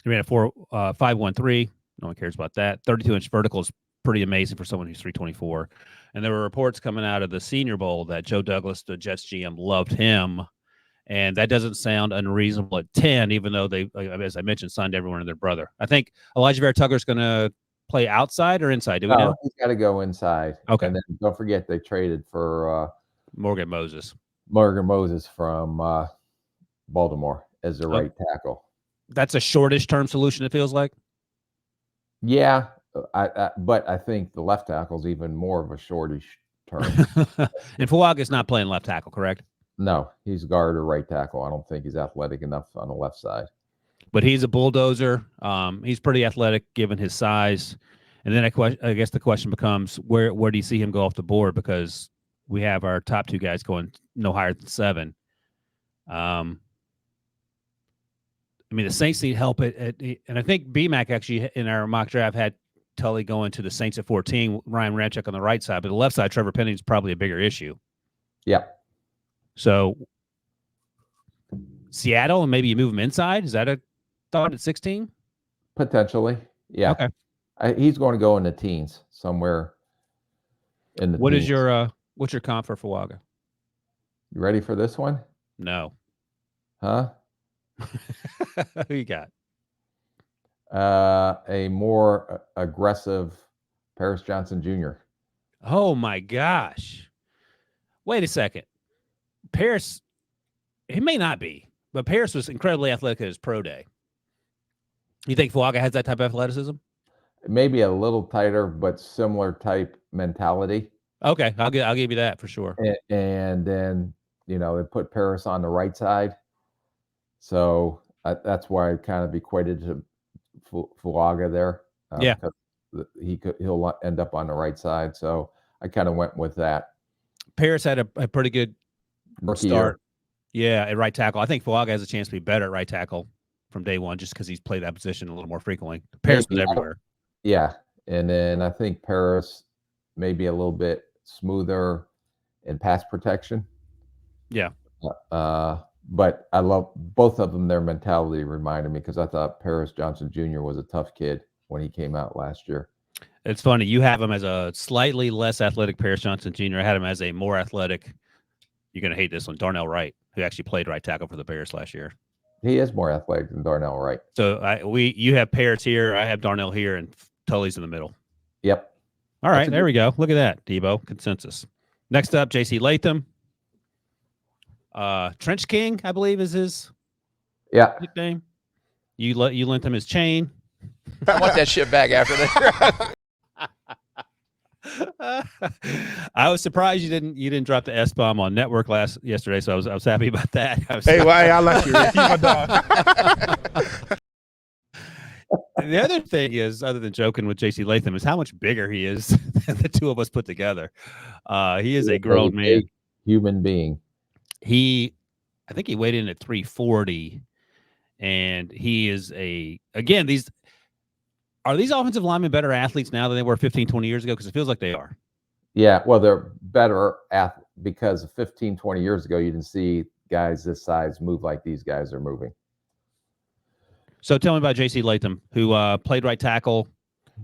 He ran a 5.13. No one cares about that. 32-inch vertical is pretty amazing for someone who's 324. And there were reports coming out of the Senior Bowl that Joe Douglas, the Jets GM, loved him. And that doesn't sound unreasonable at 10, even though they, as I mentioned, signed everyone and their brother. I think Elijah Vera Tucker's going to play outside or inside? Do we know? He's got to go inside. Okay. And then don't forget they traded for Morgan Moses from Baltimore as the right tackle. That's a shortish term solution, it feels like. Yeah, but I think the left tackle is even more of a shortish term. And Fuaga's not playing left tackle, correct? No, he's guard or right tackle. I don't think he's athletic enough on the left side. But he's a bulldozer. He's pretty athletic given his size. And then I guess the question becomes, where do you see him go off the board? Because we have our top 2 guys going no higher than 7. I mean, the Saints need help and I think BMAC actually in our mock draft had Tully going to the Saints at 14, Ryan Ramczyk on the right side, but the left side, Trevor Penning is probably a bigger issue. Yeah. So Seattle, and maybe you move him inside. Is that a thought at 16? Potentially. Yeah. Okay. He's going to go in the teens somewhere in the What teens. is your what's your comp for Fuaga? You ready for this one? No. Huh? Who you got? A more aggressive Paris Johnson Jr. Oh my gosh. Wait a second. Paris, he may not be, but Paris was incredibly athletic at his pro day. You think Fuaga has that type of athleticism? Maybe a little tighter, but similar type mentality. Okay, I'll give you that for sure. And then, they put Paris on the right side. So that's why I kind of equated to Fuaga there. Yeah. He'll end up on the right side. So I kind of went with that. Paris had a pretty good Rookie start. year. Yeah, at right tackle. I think Fuaga has a chance to be better at right tackle from day one just because he's played that position a little more frequently. Paris was everywhere. Yeah. And then I think Paris may be a little bit smoother in pass protection. Yeah. But I love both of them. Their mentality reminded me because I thought Paris Johnson Jr. was a tough kid when he came out last year. It's funny. You have him as a slightly less athletic Paris Johnson Jr. I had him as a more athletic. You're going to hate this one. Darnell Wright, who actually played right tackle for the Bears last year. He is more athletic than Darnell, right? So you have Parrots here, I have Darnell here, and Tully's in the middle. Yep. All right, there we go. Look at that, Debo. Consensus. Next up, J.C. Latham. Trench King, I believe, is his nickname. You lent him his chain. I want that shit back after that. I was surprised you didn't drop the S bomb on network yesterday, so I was happy about that. Hey, why I like you? Rick. You my dog. The other thing is, other than joking with J.C. Latham, is how much bigger he is than the two of us put together. He is a grown man, human being. I think he weighed in at 340, and he is are these offensive linemen better athletes now than they were 15, 20 years ago? Because it feels like they are. Yeah, well, they're better because 15, 20 years ago, you didn't see guys this size move like these guys are moving. So tell me about J.C. Latham, who played right tackle,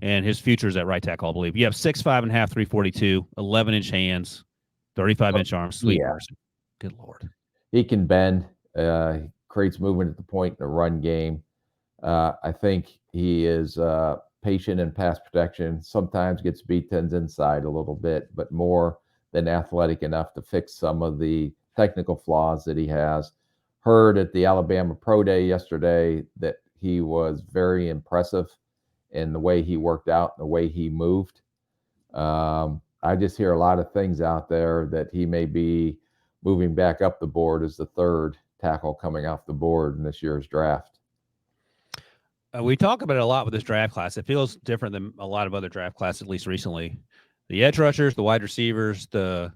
and his future is at right tackle, I believe. You have 6'5" and a half, 342, 11-inch hands, 35-inch arms. Sweet person. Good Lord. He can bend. He creates movement at the point in the run game. I think he is patient in pass protection. Sometimes gets beat ends inside a little bit, but more than athletic enough to fix some of the technical flaws that he has. Heard at the Alabama Pro Day yesterday that he was very impressive in the way he worked out and the way he moved. I just hear a lot of things out there that he may be moving back up the board as the third tackle coming off the board in this year's draft. We talk about it a lot with this draft class. It feels different than a lot of other draft classes, at least recently. The edge rushers, the wide receivers, the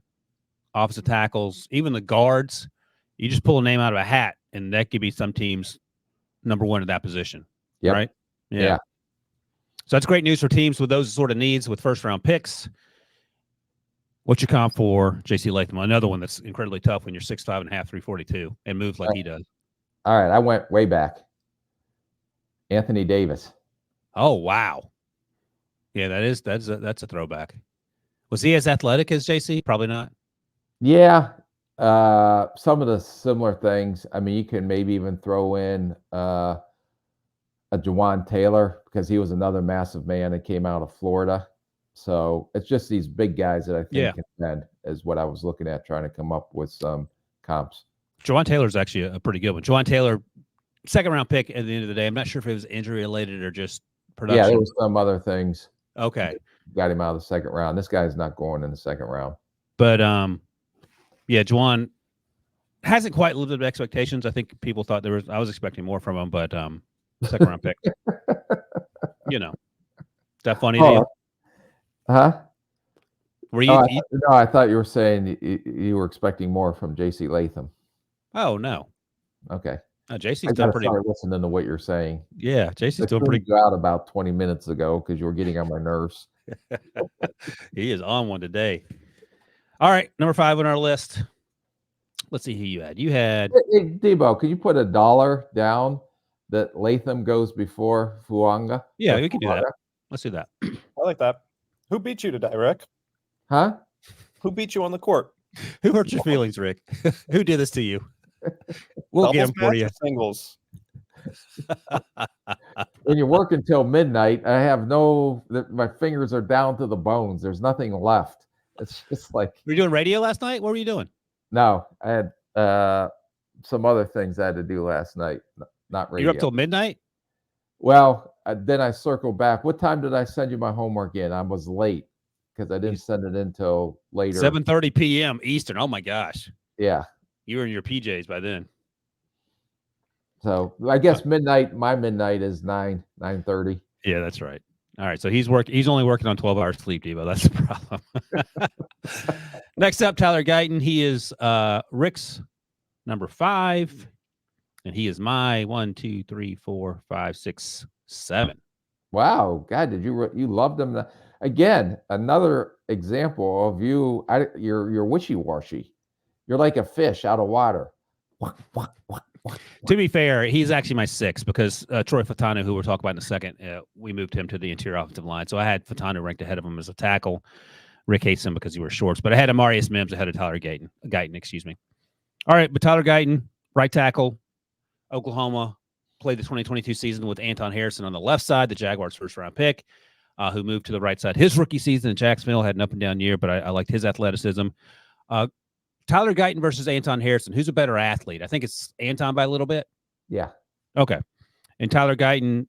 offensive tackles, even the guards, you just pull a name out of a hat, and that could be some teams' number one at that position. Yep. Right? Yeah. So that's great news for teams with those sort of needs with first-round picks. What's your comp for J.C. Latham? Another one that's incredibly tough when you're 6'5" and a half, 342, and moves like he does. All right, I went way back. Anthony Davis. Oh, wow. Yeah, that's a throwback. Was he as athletic as JC? Probably not. Yeah. Some of the similar things. I mean, you can maybe even throw in a Jawan Taylor because he was another massive man that came out of Florida. So it's just these big guys that I think can bend is what I was looking at, trying to come up with some comps. Jawan Taylor's actually a pretty good one. Jawan Taylor, second-round pick at the end of the day. I'm not sure if it was injury-related or just production. Yeah, there was some other things. Okay. Got him out of the second round. This guy's not going in the second round. But, yeah, Jawan hasn't quite lived up to expectations. I think people thought I was expecting more from him, but second-round pick. You know. Is that funny to you? Huh? Were you? No, I thought you were saying you were expecting more from J.C. Latham. Oh, no. Okay. JC's done pretty. Start listening to what you're saying. Yeah, JC's doing pretty good. Out about 20 minutes ago because you were getting on my nerves. He is on one today. All right, number 5 on our list. Let's see who you had. You had hey, Debo. Could you put $1 down that Latham goes before Fuanga? Yeah, we can do that. Let's do that. I like that. Who beat you today, Rick? Huh? Who beat you on the court? Who hurt your feelings, Rick? Who did this to you? We'll get them for you. Singles. When you work until midnight, my fingers are down to the bones. There's nothing left. It's just like. Were you doing radio last night? What were you doing? No, I had some other things I had to do last night. Not radio. You were up till midnight? Well, then I circled back. What time did I send you my homework in? I was late because I didn't send it in till later. 7:30 p.m. Eastern. Oh, my gosh. Yeah. You were in your PJs by then. So I guess midnight, my midnight is 9:30. Yeah, that's right. All right. So he's only working on 12 hours sleep, Devo. That's the problem. Next up, Tyler Guyton. He is Rick's number 5. And he is my 1, 2, 3, 4, 5, 6, 7. Wow. God, you loved him. Again, another example of you're wishy-washy. You're like a fish out of water. To be fair, he's actually my 6 because Troy Fatanu, who we'll talk about in a second, we moved him to the interior offensive line. So I had Fatanu ranked ahead of him as a tackle. Rick hates him because he wears shorts. But I had Amarius Mims ahead of Tyler Guyton. Excuse me. All right, but Tyler Guyton, right tackle. Oklahoma played the 2022 season with Anton Harrison on the left side, the Jaguars' first-round pick, who moved to the right side. His rookie season in Jacksonville had an up-and-down year, but I liked his athleticism. Tyler Guyton versus Anton Harrison. Who's a better athlete? I think it's Anton by a little bit. Yeah. Okay. And Tyler Guyton,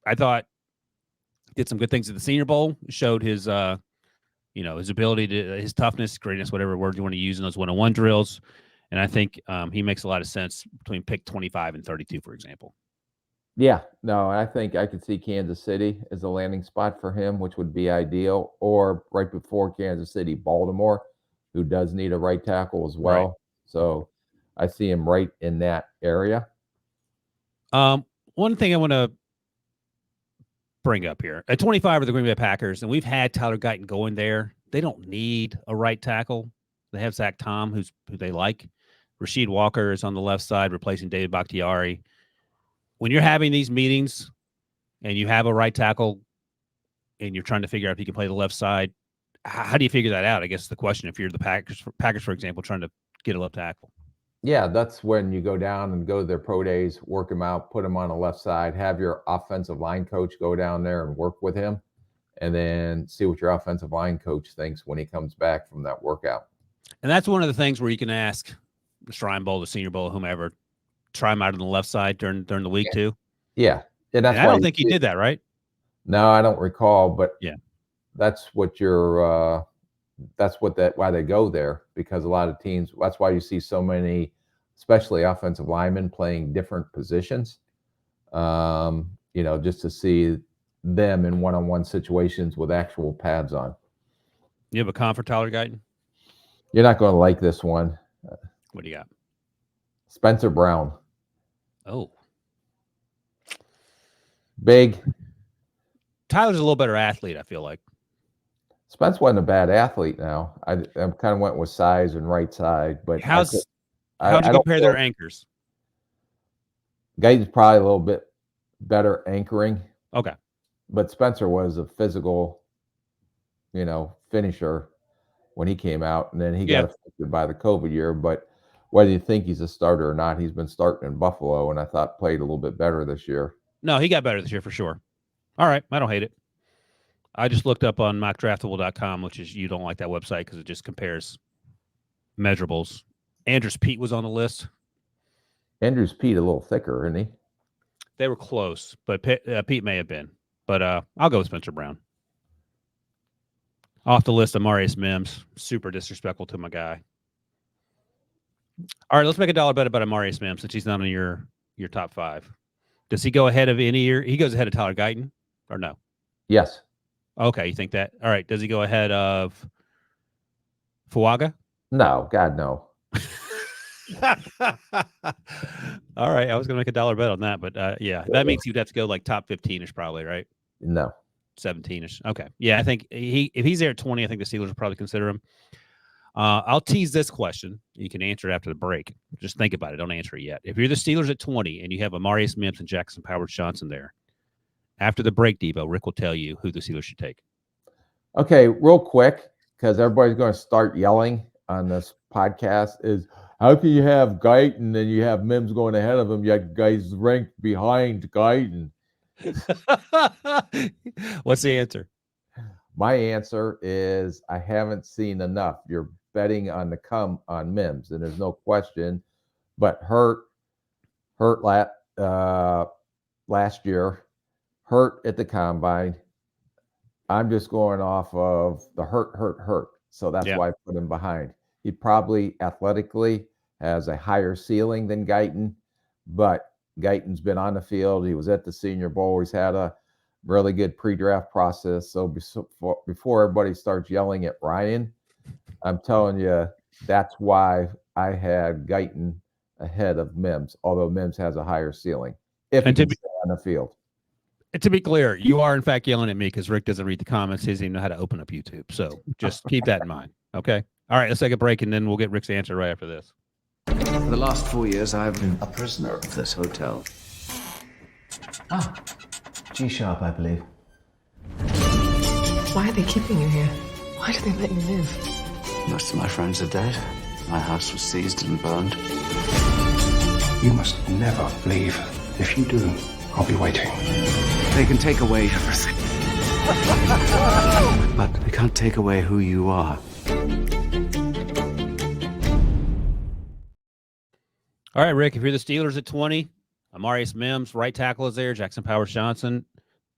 I thought, did some good things at the Senior Bowl, showed his his ability to, his toughness, greatness, whatever word you want to use in those 1-on-1 drills. And I think he makes a lot of sense between pick 25 and 32, for example. Yeah, no, I think I could see Kansas City as a landing spot for him, which would be ideal, or right before Kansas City, Baltimore, who does need a right tackle as well. Right. So I see him right in that area. One thing I want to bring up here, at 25 are the Green Bay Packers, and we've had Tyler Guyton going there. They don't need a right tackle. They have Zach Tom, who they like. Rasheed Walker is on the left side, replacing David Bakhtiari. When you're having these meetings and you have a right tackle and you're trying to figure out if you can play the left side, how do you figure that out? I guess is the question. If you're the Packers, for example, trying to get a left tackle. Yeah, that's when you go down and go to their pro days, work him out, put him on the left side, have your offensive line coach go down there and work with him, and then see what your offensive line coach thinks when he comes back from that workout. And that's one of the things where you can ask the Shrine Bowl, the Senior Bowl, whomever, try him out on the left side during the week too. Yeah, and that's I don't think he did that, right? No, I don't recall, but yeah, that's what why they go there, because a lot of teams. That's why you see so many, especially offensive linemen, playing different positions. Just to see them in one-on-one situations with actual pads on. You have a con for Tyler Guyton? You're not going to like this one. What do you got? Spencer Brown. Oh. Big. Tyler's a little better athlete, I feel like. Spence wasn't a bad athlete now. I kind of went with size and right side. But how'd you compare their anchors? Guyton's probably a little bit better anchoring. Okay. But Spencer was a physical, finisher when he came out, and then he got affected by the COVID year. But whether you think he's a starter or not, he's been starting in Buffalo, and I thought played a little bit better this year. No, he got better this year for sure. All right, I don't hate it. I just looked up on mockdraftable.com, which is, you don't like that website because it just compares measurables. Andrews Pete was on the list. Andrews Pete a little thicker, isn't he? They were close, but Pete may have been. But I'll go with Spencer Brown. Off the list, Amarius Mims. Super disrespectful to my guy. All right, let's make a dollar bet about Amarius Mims since he's not on your top five. Does he go ahead of any year? He goes ahead of Tyler Guyton or no? Yes. Okay, you think that? All right. Does he go ahead of Fuaga? No, God, no. All right. I was going to make a dollar bet on that, but that means he'd have to go like top 15-ish probably, right? No. 17-ish. Okay. Yeah, I think if he's there at 20, I think the Steelers will probably consider him. I'll tease this question. You can answer it after the break. Just think about it. Don't answer it yet. If you're the Steelers at 20 and you have Amarius Mims and Jackson Powers-Johnson there, after the break, Devo, Rick will tell you who the Steelers should take. Okay, real quick, because everybody's going to start yelling on this podcast, is how can you have Guyton and you have Mims going ahead of him, yet guys ranked behind Guyton? What's the answer? My answer is I haven't seen enough. You're betting on the come on Mims, and there's no question. But hurt last year, hurt at the combine. I'm just going off of the hurt. So that's why I put him behind. He probably athletically has a higher ceiling than Guyton, but Guyton's been on the field. He was at the Senior Bowl. He's had a really good pre-draft process. So before everybody starts yelling at Ryan, I'm telling you, that's why I had Guyton ahead of Mims, although Mims has a higher ceiling if he can stay on the field. And to be clear, you are in fact yelling at me because Rick doesn't read the comments. He doesn't even know how to open up YouTube. So just keep that in mind. Okay. All right. Let's take a break and then we'll get Rick's answer right after this. For the last 4 years, I've been a prisoner of this hotel. G-sharp, I believe. Why are they keeping you here? Why do they let you live? Most of my friends are dead. My house was seized and burned. You must never leave. If you do, I'll be waiting. They can take away everything. But they can't take away who you are. All right, Rick, if you're the Steelers at 20, Amarius Mims, right tackle is there. Jackson Powers-Johnson,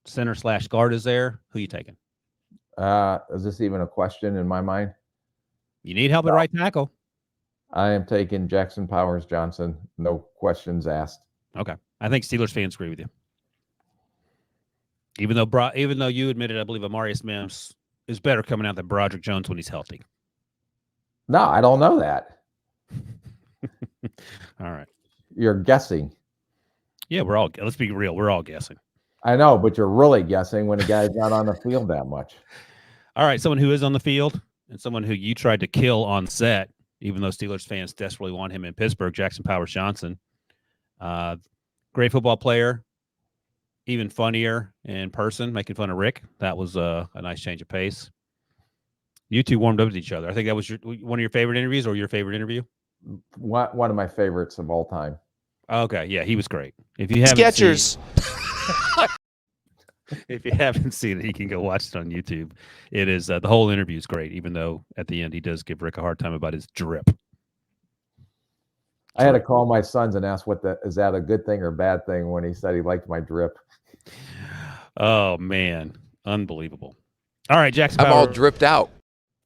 center/guard is there. Who you taking? Is this even a question in my mind? You need help at right tackle. I am taking Jackson Powers-Johnson. No questions asked. Okay. I think Steelers fans agree with you. Even though you admitted, I believe Amarius Mims is better coming out than Broderick Jones when he's healthy. No, I don't know that. All right. You're guessing. Yeah, let's be real. We're all guessing. I know, but you're really guessing when a guy's not on the field that much. All right. Someone who is on the field and someone who you tried to kill on set, even though Steelers fans desperately want him in Pittsburgh, Jackson Powers-Johnson. Great football player. Even funnier in person, making fun of Rick. That was a nice change of pace. You two warmed up with each other. I think that was one of your favorite interviews or your favorite interview? One of my favorites of all time. Okay, yeah, he was great. If you haven't Skechers. if you haven't seen it, you can go watch it on YouTube. It is the whole interview is great, even though at the end he does give Rick a hard time about his drip. I had to call my sons and ask is that a good thing or bad thing when he said he liked my drip. Oh man, unbelievable! All right, Jackson. I'm all dripped out.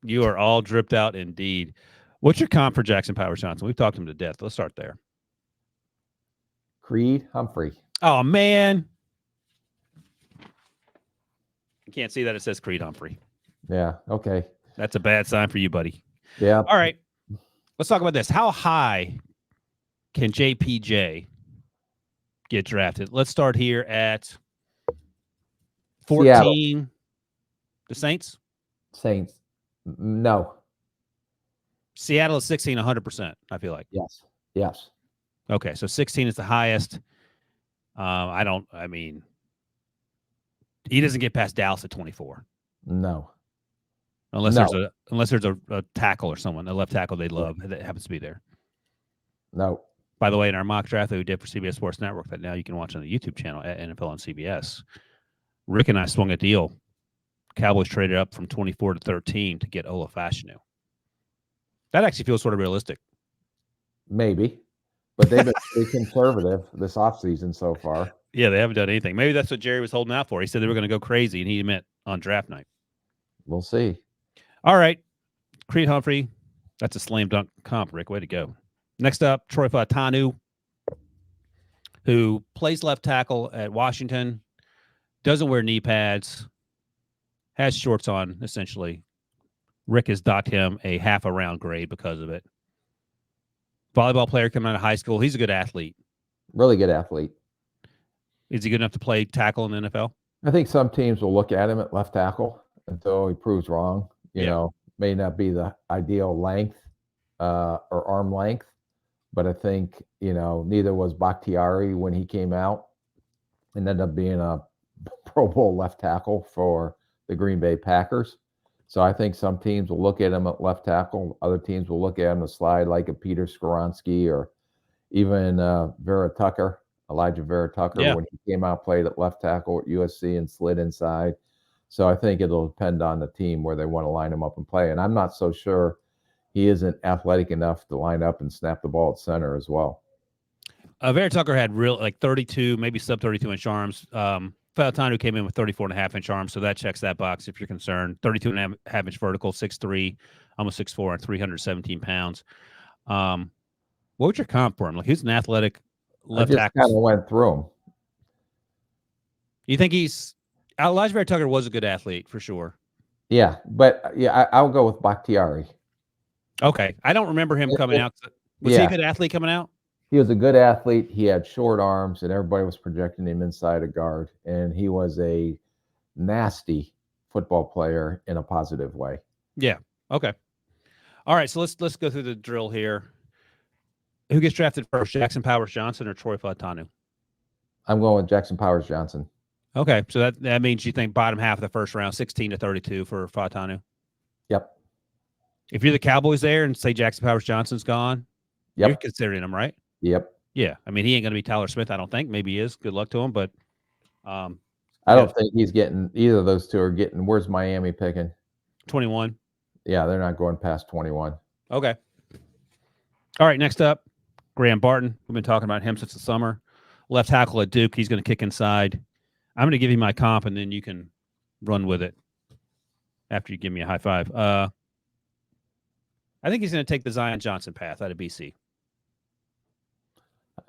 You are all dripped out indeed. What's your comp for Jackson Powers-Johnson? We've talked him to death. Let's start there. Creed Humphrey. Oh man, you can't see that it says Creed Humphrey. Yeah. Okay. That's a bad sign for you, buddy. Yeah. All right, let's talk about this. How high can JPJ get drafted? Let's start here at 14. Seattle. The Saints? Saints. No. Seattle is 16, 100%, I feel like. Yes. Yes. Okay, so 16 is the highest. He doesn't get past Dallas at 24. No. Unless there's a tackle or someone, a left tackle they love that happens to be there. No. By the way, in our mock draft that we did for CBS Sports Network that now you can watch on the YouTube channel at NFL on CBS, Rick and I swung a deal. Cowboys traded up from 24 to 13 to get Ola Fashanu. That actually feels sort of realistic. Maybe. But they've been pretty conservative this offseason so far. Yeah, they haven't done anything. Maybe that's what Jerry was holding out for. He said they were going to go crazy, and he meant on draft night. We'll see. All right. Creed Humphrey. That's a slam dunk comp, Rick. Way to go. Next up, Troy Fautanu, who plays left tackle at Washington, doesn't wear knee pads, has shorts on, essentially. Rick has docked him a half a round grade because of it. Volleyball player coming out of high school. He's a good athlete. Really good athlete. Is he good enough to play tackle in the NFL? I think some teams will look at him at left tackle until he proves wrong. You know, may not be the ideal length or arm length, but I think, neither was Bakhtiari when he came out and ended up being a Pro Bowl left tackle for the Green Bay Packers. So I think some teams will look at him at left tackle. Other teams will look at him to slide like a Peter Skoronski or even Elijah Vera Tucker, when he came out, played at left tackle at USC and slid inside. So I think it'll depend on the team where they want to line him up and play. And I'm not so sure he isn't athletic enough to line up and snap the ball at center as well. Vera Tucker had 32, maybe sub 32 inch arms. Fautanu came in with 34.5 inch arms, so that checks that box if you're concerned. 32.5 inch vertical, 6'3", almost 6'4", and 317 pounds. What was your comp for him? Like, he's an athletic left tackle. I just kind of went through him. You think Elijah Vera Tucker was a good athlete for sure. Yeah, but I'll go with Bakhtiari. Okay, I don't remember him coming out. Was he a good athlete coming out? He was a good athlete. He had short arms, and everybody was projecting him inside a guard. And he was a nasty football player in a positive way. Yeah. Okay. All right. So let's go through the drill here. Who gets drafted first, Jackson Powers-Johnson or Troy Fautanu? I'm going with Jackson Powers-Johnson. Okay. So that means you think bottom half of the first round, 16 to 32 for Fautanu. Yep. If you're the Cowboys there and say Jackson Powers-Johnson's gone, you're considering him, right? Yep. Yeah, I mean, he ain't going to be Tyler Smith, I don't think. Maybe he is. Good luck to him, but I don't think he's getting either of those two are getting. Where's Miami picking? 21. Yeah, they're not going past 21. Okay. All right, next up, Graham Barton. We've been talking about him since the summer. Left tackle at Duke. He's going to kick inside. I'm going to give you my comp, and then you can run with it after you give me a high five. I think he's going to take the Zion Johnson path out of BC.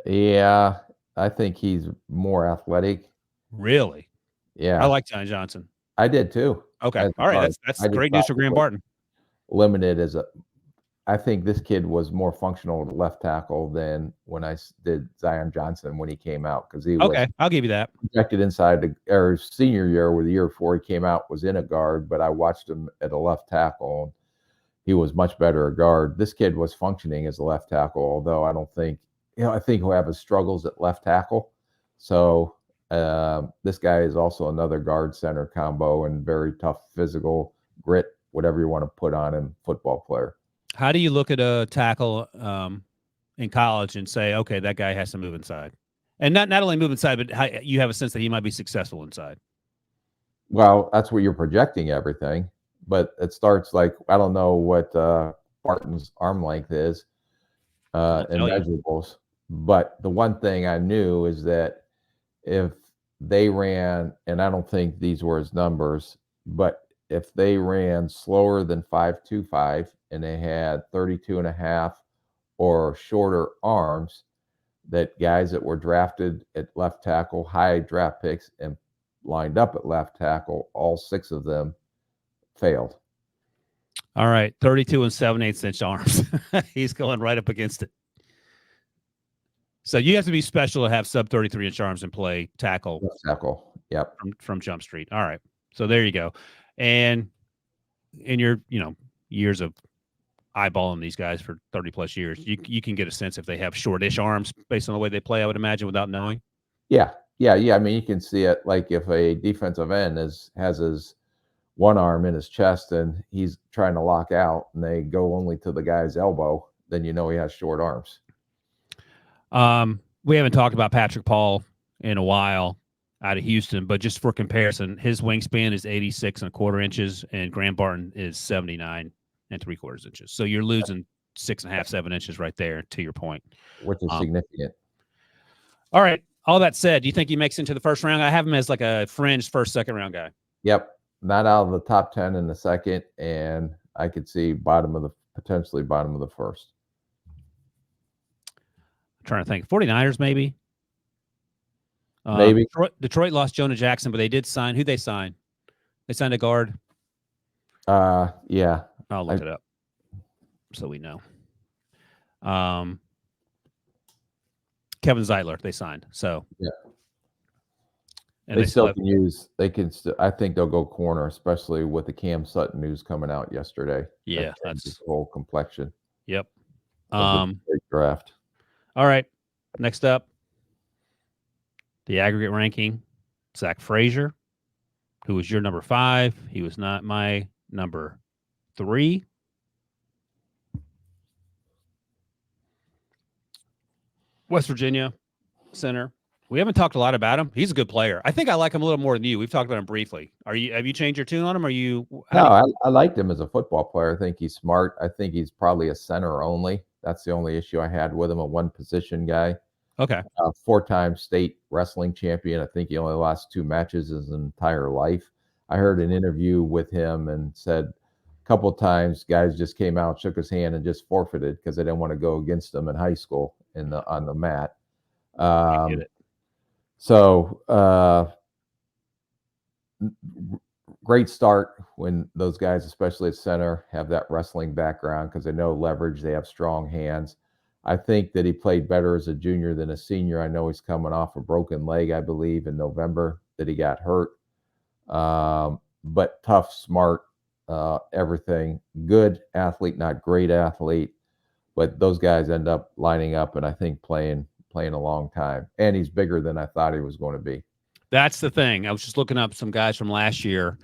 Yeah, I think he's more athletic. Really? Yeah, I like Zion Johnson. I did too. Okay. All right. That's great news for Graham Barton. Limited as a, I think this kid was more functional at left tackle than when I did Zion Johnson when he came out because he was I'll give you that. projected inside or senior year, where the year before he came out was in a guard, but I watched him at a left tackle. And he was much better a guard. This kid was functioning as a left tackle, although I don't think, I think he'll have his struggles at left tackle. So this guy is also another guard center combo and very tough physical grit, whatever you want to put on him, football player. How do you look at a tackle in college and say, okay, that guy has to move inside? And not only move inside, but how, you have a sense that he might be successful inside. Well, that's where you're projecting everything. But it starts like, I don't know what Barton's arm length is in measurables. But the one thing I knew is that if they ran, and I don't think these were his numbers, but if they ran slower than 5.25 and they had 32.5 or shorter arms, that guys that were drafted at left tackle, high draft picks, and lined up at left tackle, all 6 of them failed. All right, 32 and 7/8 inch arms. He's going right up against it. So you have to be special to have sub 33 inch arms and play tackle. Left tackle. Yep. From Jump Street. All right. So there you go. And in your, years of eyeballing these guys for 30 plus years, you can get a sense if they have shortish arms based on the way they play, I would imagine, without knowing. Yeah. I mean, you can see it like if a defensive end has his one arm in his chest and he's trying to lock out and they go only to the guy's elbow, then you know he has short arms. We haven't talked about Patrick Paul in a while out of Houston, but just for comparison, his wingspan is 86.25 inches and Graham Barton is 79.75 inches. So you're losing 6.5, 7 inches right there, to your point. Which is significant. All right. All that said, do you think he makes it into the first round? I have him as like a fringe first, second round guy. Yep. Not out of the top 10 in the second, and I could see potentially bottom of the first. I'm trying to think. 49ers, maybe. Maybe. Detroit lost Jonah Jackson, but they did sign. Who'd they sign? They signed a guard. Yeah. I'll look it up so we know. Kevin Zeitler, they signed. So yeah. And they still can use. They can. I think they'll go corner, especially with the Cam Sutton news coming out yesterday. Yeah, that's his whole complexion. Yep. Great draft. All right. Next up, the aggregate ranking. Zach Frazier, who was your number 5. He was not my number 3. West Virginia center. We haven't talked a lot about him. He's a good player. I think I like him a little more than you. We've talked about him briefly. Have you changed your tune on him? I liked him as a football player. I think he's smart. I think he's probably a center only. That's the only issue I had with him, a one position guy. Okay. 4-time state wrestling champion. I think he only lost 2 matches his entire life. I heard an interview with him and said a couple of times guys just came out, shook his hand, and just forfeited because they didn't want to go against him in high school on the mat. I get it. So great start when those guys, especially at center, have that wrestling background because they know leverage. They have strong hands. I think that he played better as a junior than a senior. I know he's coming off a broken leg, I believe, in November that he got hurt. But tough, smart, everything. Good athlete, not great athlete. But those guys end up lining up and I think playing a long time. And he's bigger than I thought he was going to be. That's the thing. I was just looking up some guys from last year.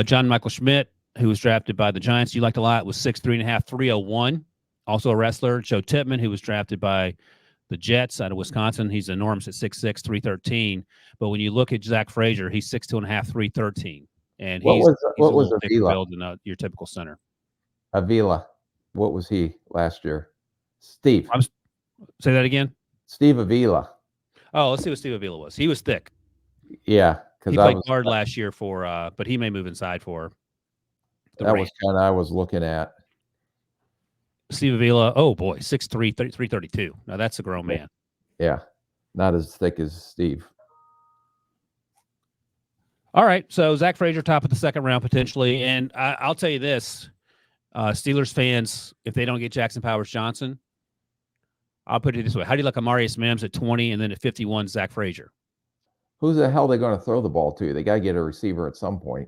John Michael Schmidt, who was drafted by the Giants, you liked a lot, was 6'3.5", 301. Also a wrestler. Joe Tippmann, who was drafted by the Jets out of Wisconsin. He's enormous at 6'6", 313. But when you look at Zach Frazier, he's 6'2.5", 313. And he's a little thicker build than your typical center. Avila, what was he last year? Steve. Say that again? Steve Avila. Oh, let's see what Steve Avila was. He was thick. Yeah. He played guard last year but he may move inside for the That was kind of I was looking at. Steve Avila, oh boy, 6'3", 332. Now that's a grown man. Yeah, not as thick as Steve. All right, so Zach Frazier, top of the second round potentially. And I'll tell you this, Steelers fans, if they don't get Jackson Powers-Johnson, I'll put it this way. How do you like Amarius Mims at 20 and then at 51, Zach Frazier? Who the hell are they going to throw the ball to? They got to get a receiver at some point.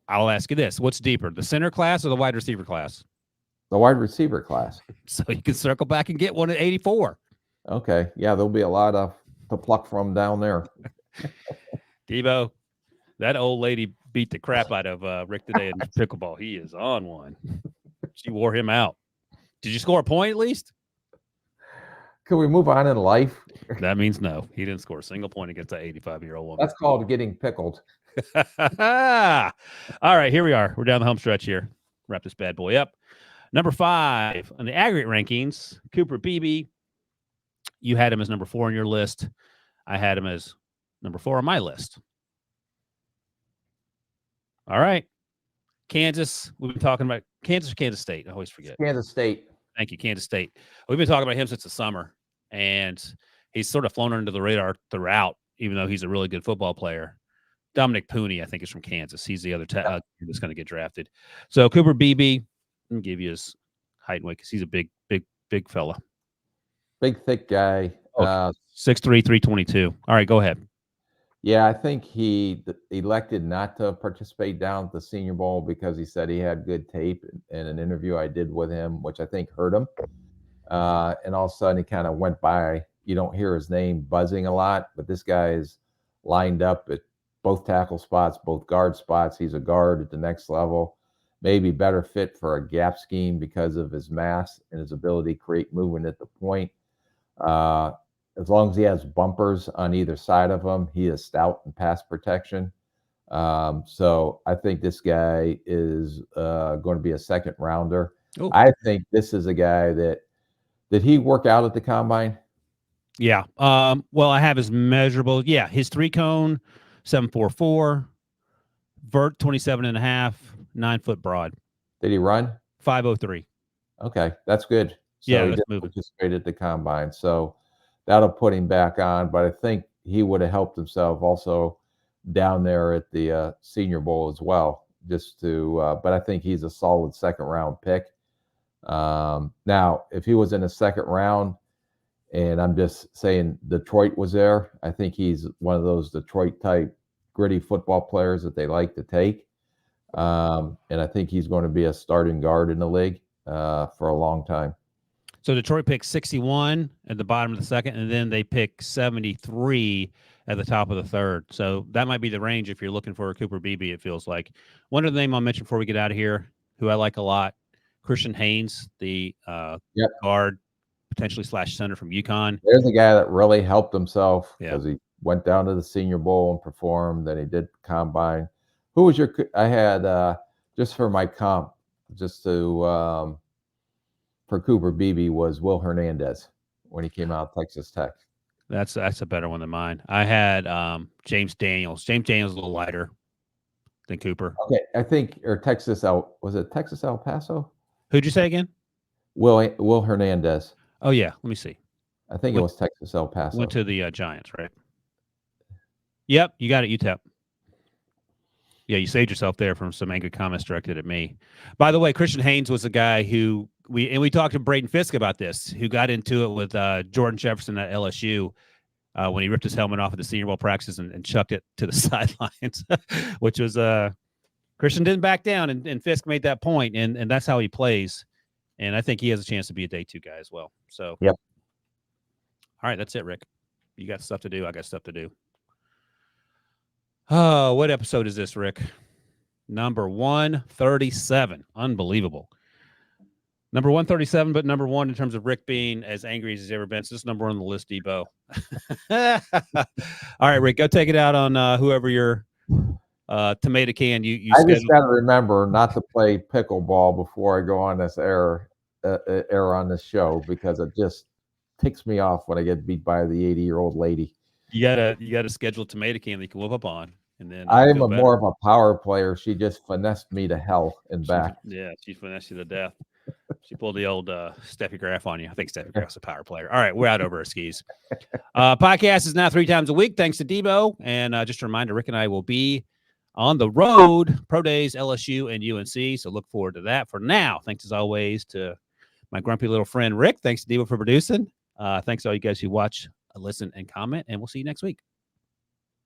I'll ask you this. What's deeper, the center class or the wide receiver class? The wide receiver class. So you can circle back and get one at 84. Okay. Yeah, there'll be a lot to pluck from down there. Debo, that old lady beat the crap out of Rick today in pickleball. He is on one. She wore him out. Did you score a point at least? Can we move on in life? That means no. He didn't score a single point against that 85-year-old woman. That's called getting pickled. All right, here we are. We're down the home stretch here. Wrap this bad boy up. Number 5 on the aggregate rankings, Cooper Beebe. You had him as number 4 on your list. I had him as number 4 on my list. All right. Kansas. We've been talking about Kansas or Kansas State. I always forget. Kansas State. Thank you, Kansas State. We've been talking about him since the summer, and he's sort of flown under the radar throughout, even though he's a really good football player. Dominic Pooney, I think, is from Kansas. He's the other that's going to get drafted. So Cooper Beebe, let me give you his height and weight because he's a big fella. Big, thick guy. 6'3", 322. All right, go ahead. Yeah, I think he elected not to participate down at the Senior Bowl because he said he had good tape in an interview I did with him, which I think hurt him. And all of a sudden, he kind of went by. You don't hear his name buzzing a lot, but this guy is lined up at both tackle spots, both guard spots. He's a guard at the next level. Maybe better fit for a gap scheme because of his mass and his ability to create movement at the point. As long as he has bumpers on either side of him, he is stout in pass protection. So I think this guy is going to be a second rounder. Ooh. I think this is a guy that did he work out at the combine? Yeah. Well, I have his measurable. Yeah, his 3-cone, 7.44, vert 27.5, 9-foot broad. Did he run? 5.03. Okay, that's good. So yeah, he did participate at the combine. So that'll put him back on. But I think he would have helped himself also down there at the Senior Bowl as well. Just to, but I think he's a solid second-round pick. Now, if he was in the second round, and I'm just saying Detroit was there, I think he's one of those Detroit-type gritty football players that they like to take. And I think he's going to be a starting guard in the league for a long time. So Detroit picked 61 at the bottom of the second, and then they pick 73 at the top of the third. So that might be the range if you're looking for a Cooper Beebe, it feels like. One other name I'll mention before we get out of here, who I like a lot, Christian Haynes, the guard, potentially / center from UConn. There's a guy that really helped himself because he went down to the Senior Bowl and performed. Then he did combine. Who was your? I had just for my comp, just to for Cooper Beebe was Will Hernandez when he came out of Texas Tech. That's a better one than mine. I had James Daniels. James Daniels is a little lighter than Cooper. Okay, I think was it Texas El Paso? Who'd you say again? Will Hernandez. Oh yeah, let me see. I think it was Texas El Paso. Went to the Giants, right? Yep, you got it, UTEP. Yeah, you saved yourself there from some angry comments directed at me. By the way, Christian Haynes was a guy who we talked to Braden Fisk about this, who got into it with Jordan Jefferson at LSU when he ripped his helmet off at the Senior Bowl practices and chucked it to the sidelines, which was Christian didn't back down, and Fisk made that point, and that's how he plays. And I think he has a chance to be a day 2 guy as well. So, yep. All right, that's it, Rick. You got stuff to do. I got stuff to do. Oh, what episode is this, Rick? Number 137. Unbelievable. Number 137, but number one in terms of Rick being as angry as he's ever been. So this is number one on the list, Debo. All right, Rick, go take it out on whoever your tomato can you I just got to remember not to play pickleball before I go on this air on this show, because it just ticks me off when I get beat by the 80-year-old lady. You gotta schedule a tomato can that you can whoop up on, and then I am more of a power player. She just finessed me to hell and back. She finessed you to death. She pulled the old Steffi Graf on you. I think Steffi Graf's a power player. All right, we're out over our skis. Podcast is now 3 times a week, thanks to Debo. And just a reminder, Rick and I will be on the road, Pro Days, LSU, and UNC. So look forward to that. For now, thanks as always to my grumpy little friend Rick. Thanks to Debo for producing. Thanks to all you guys who watch, listen, and comment. And we'll see you next week.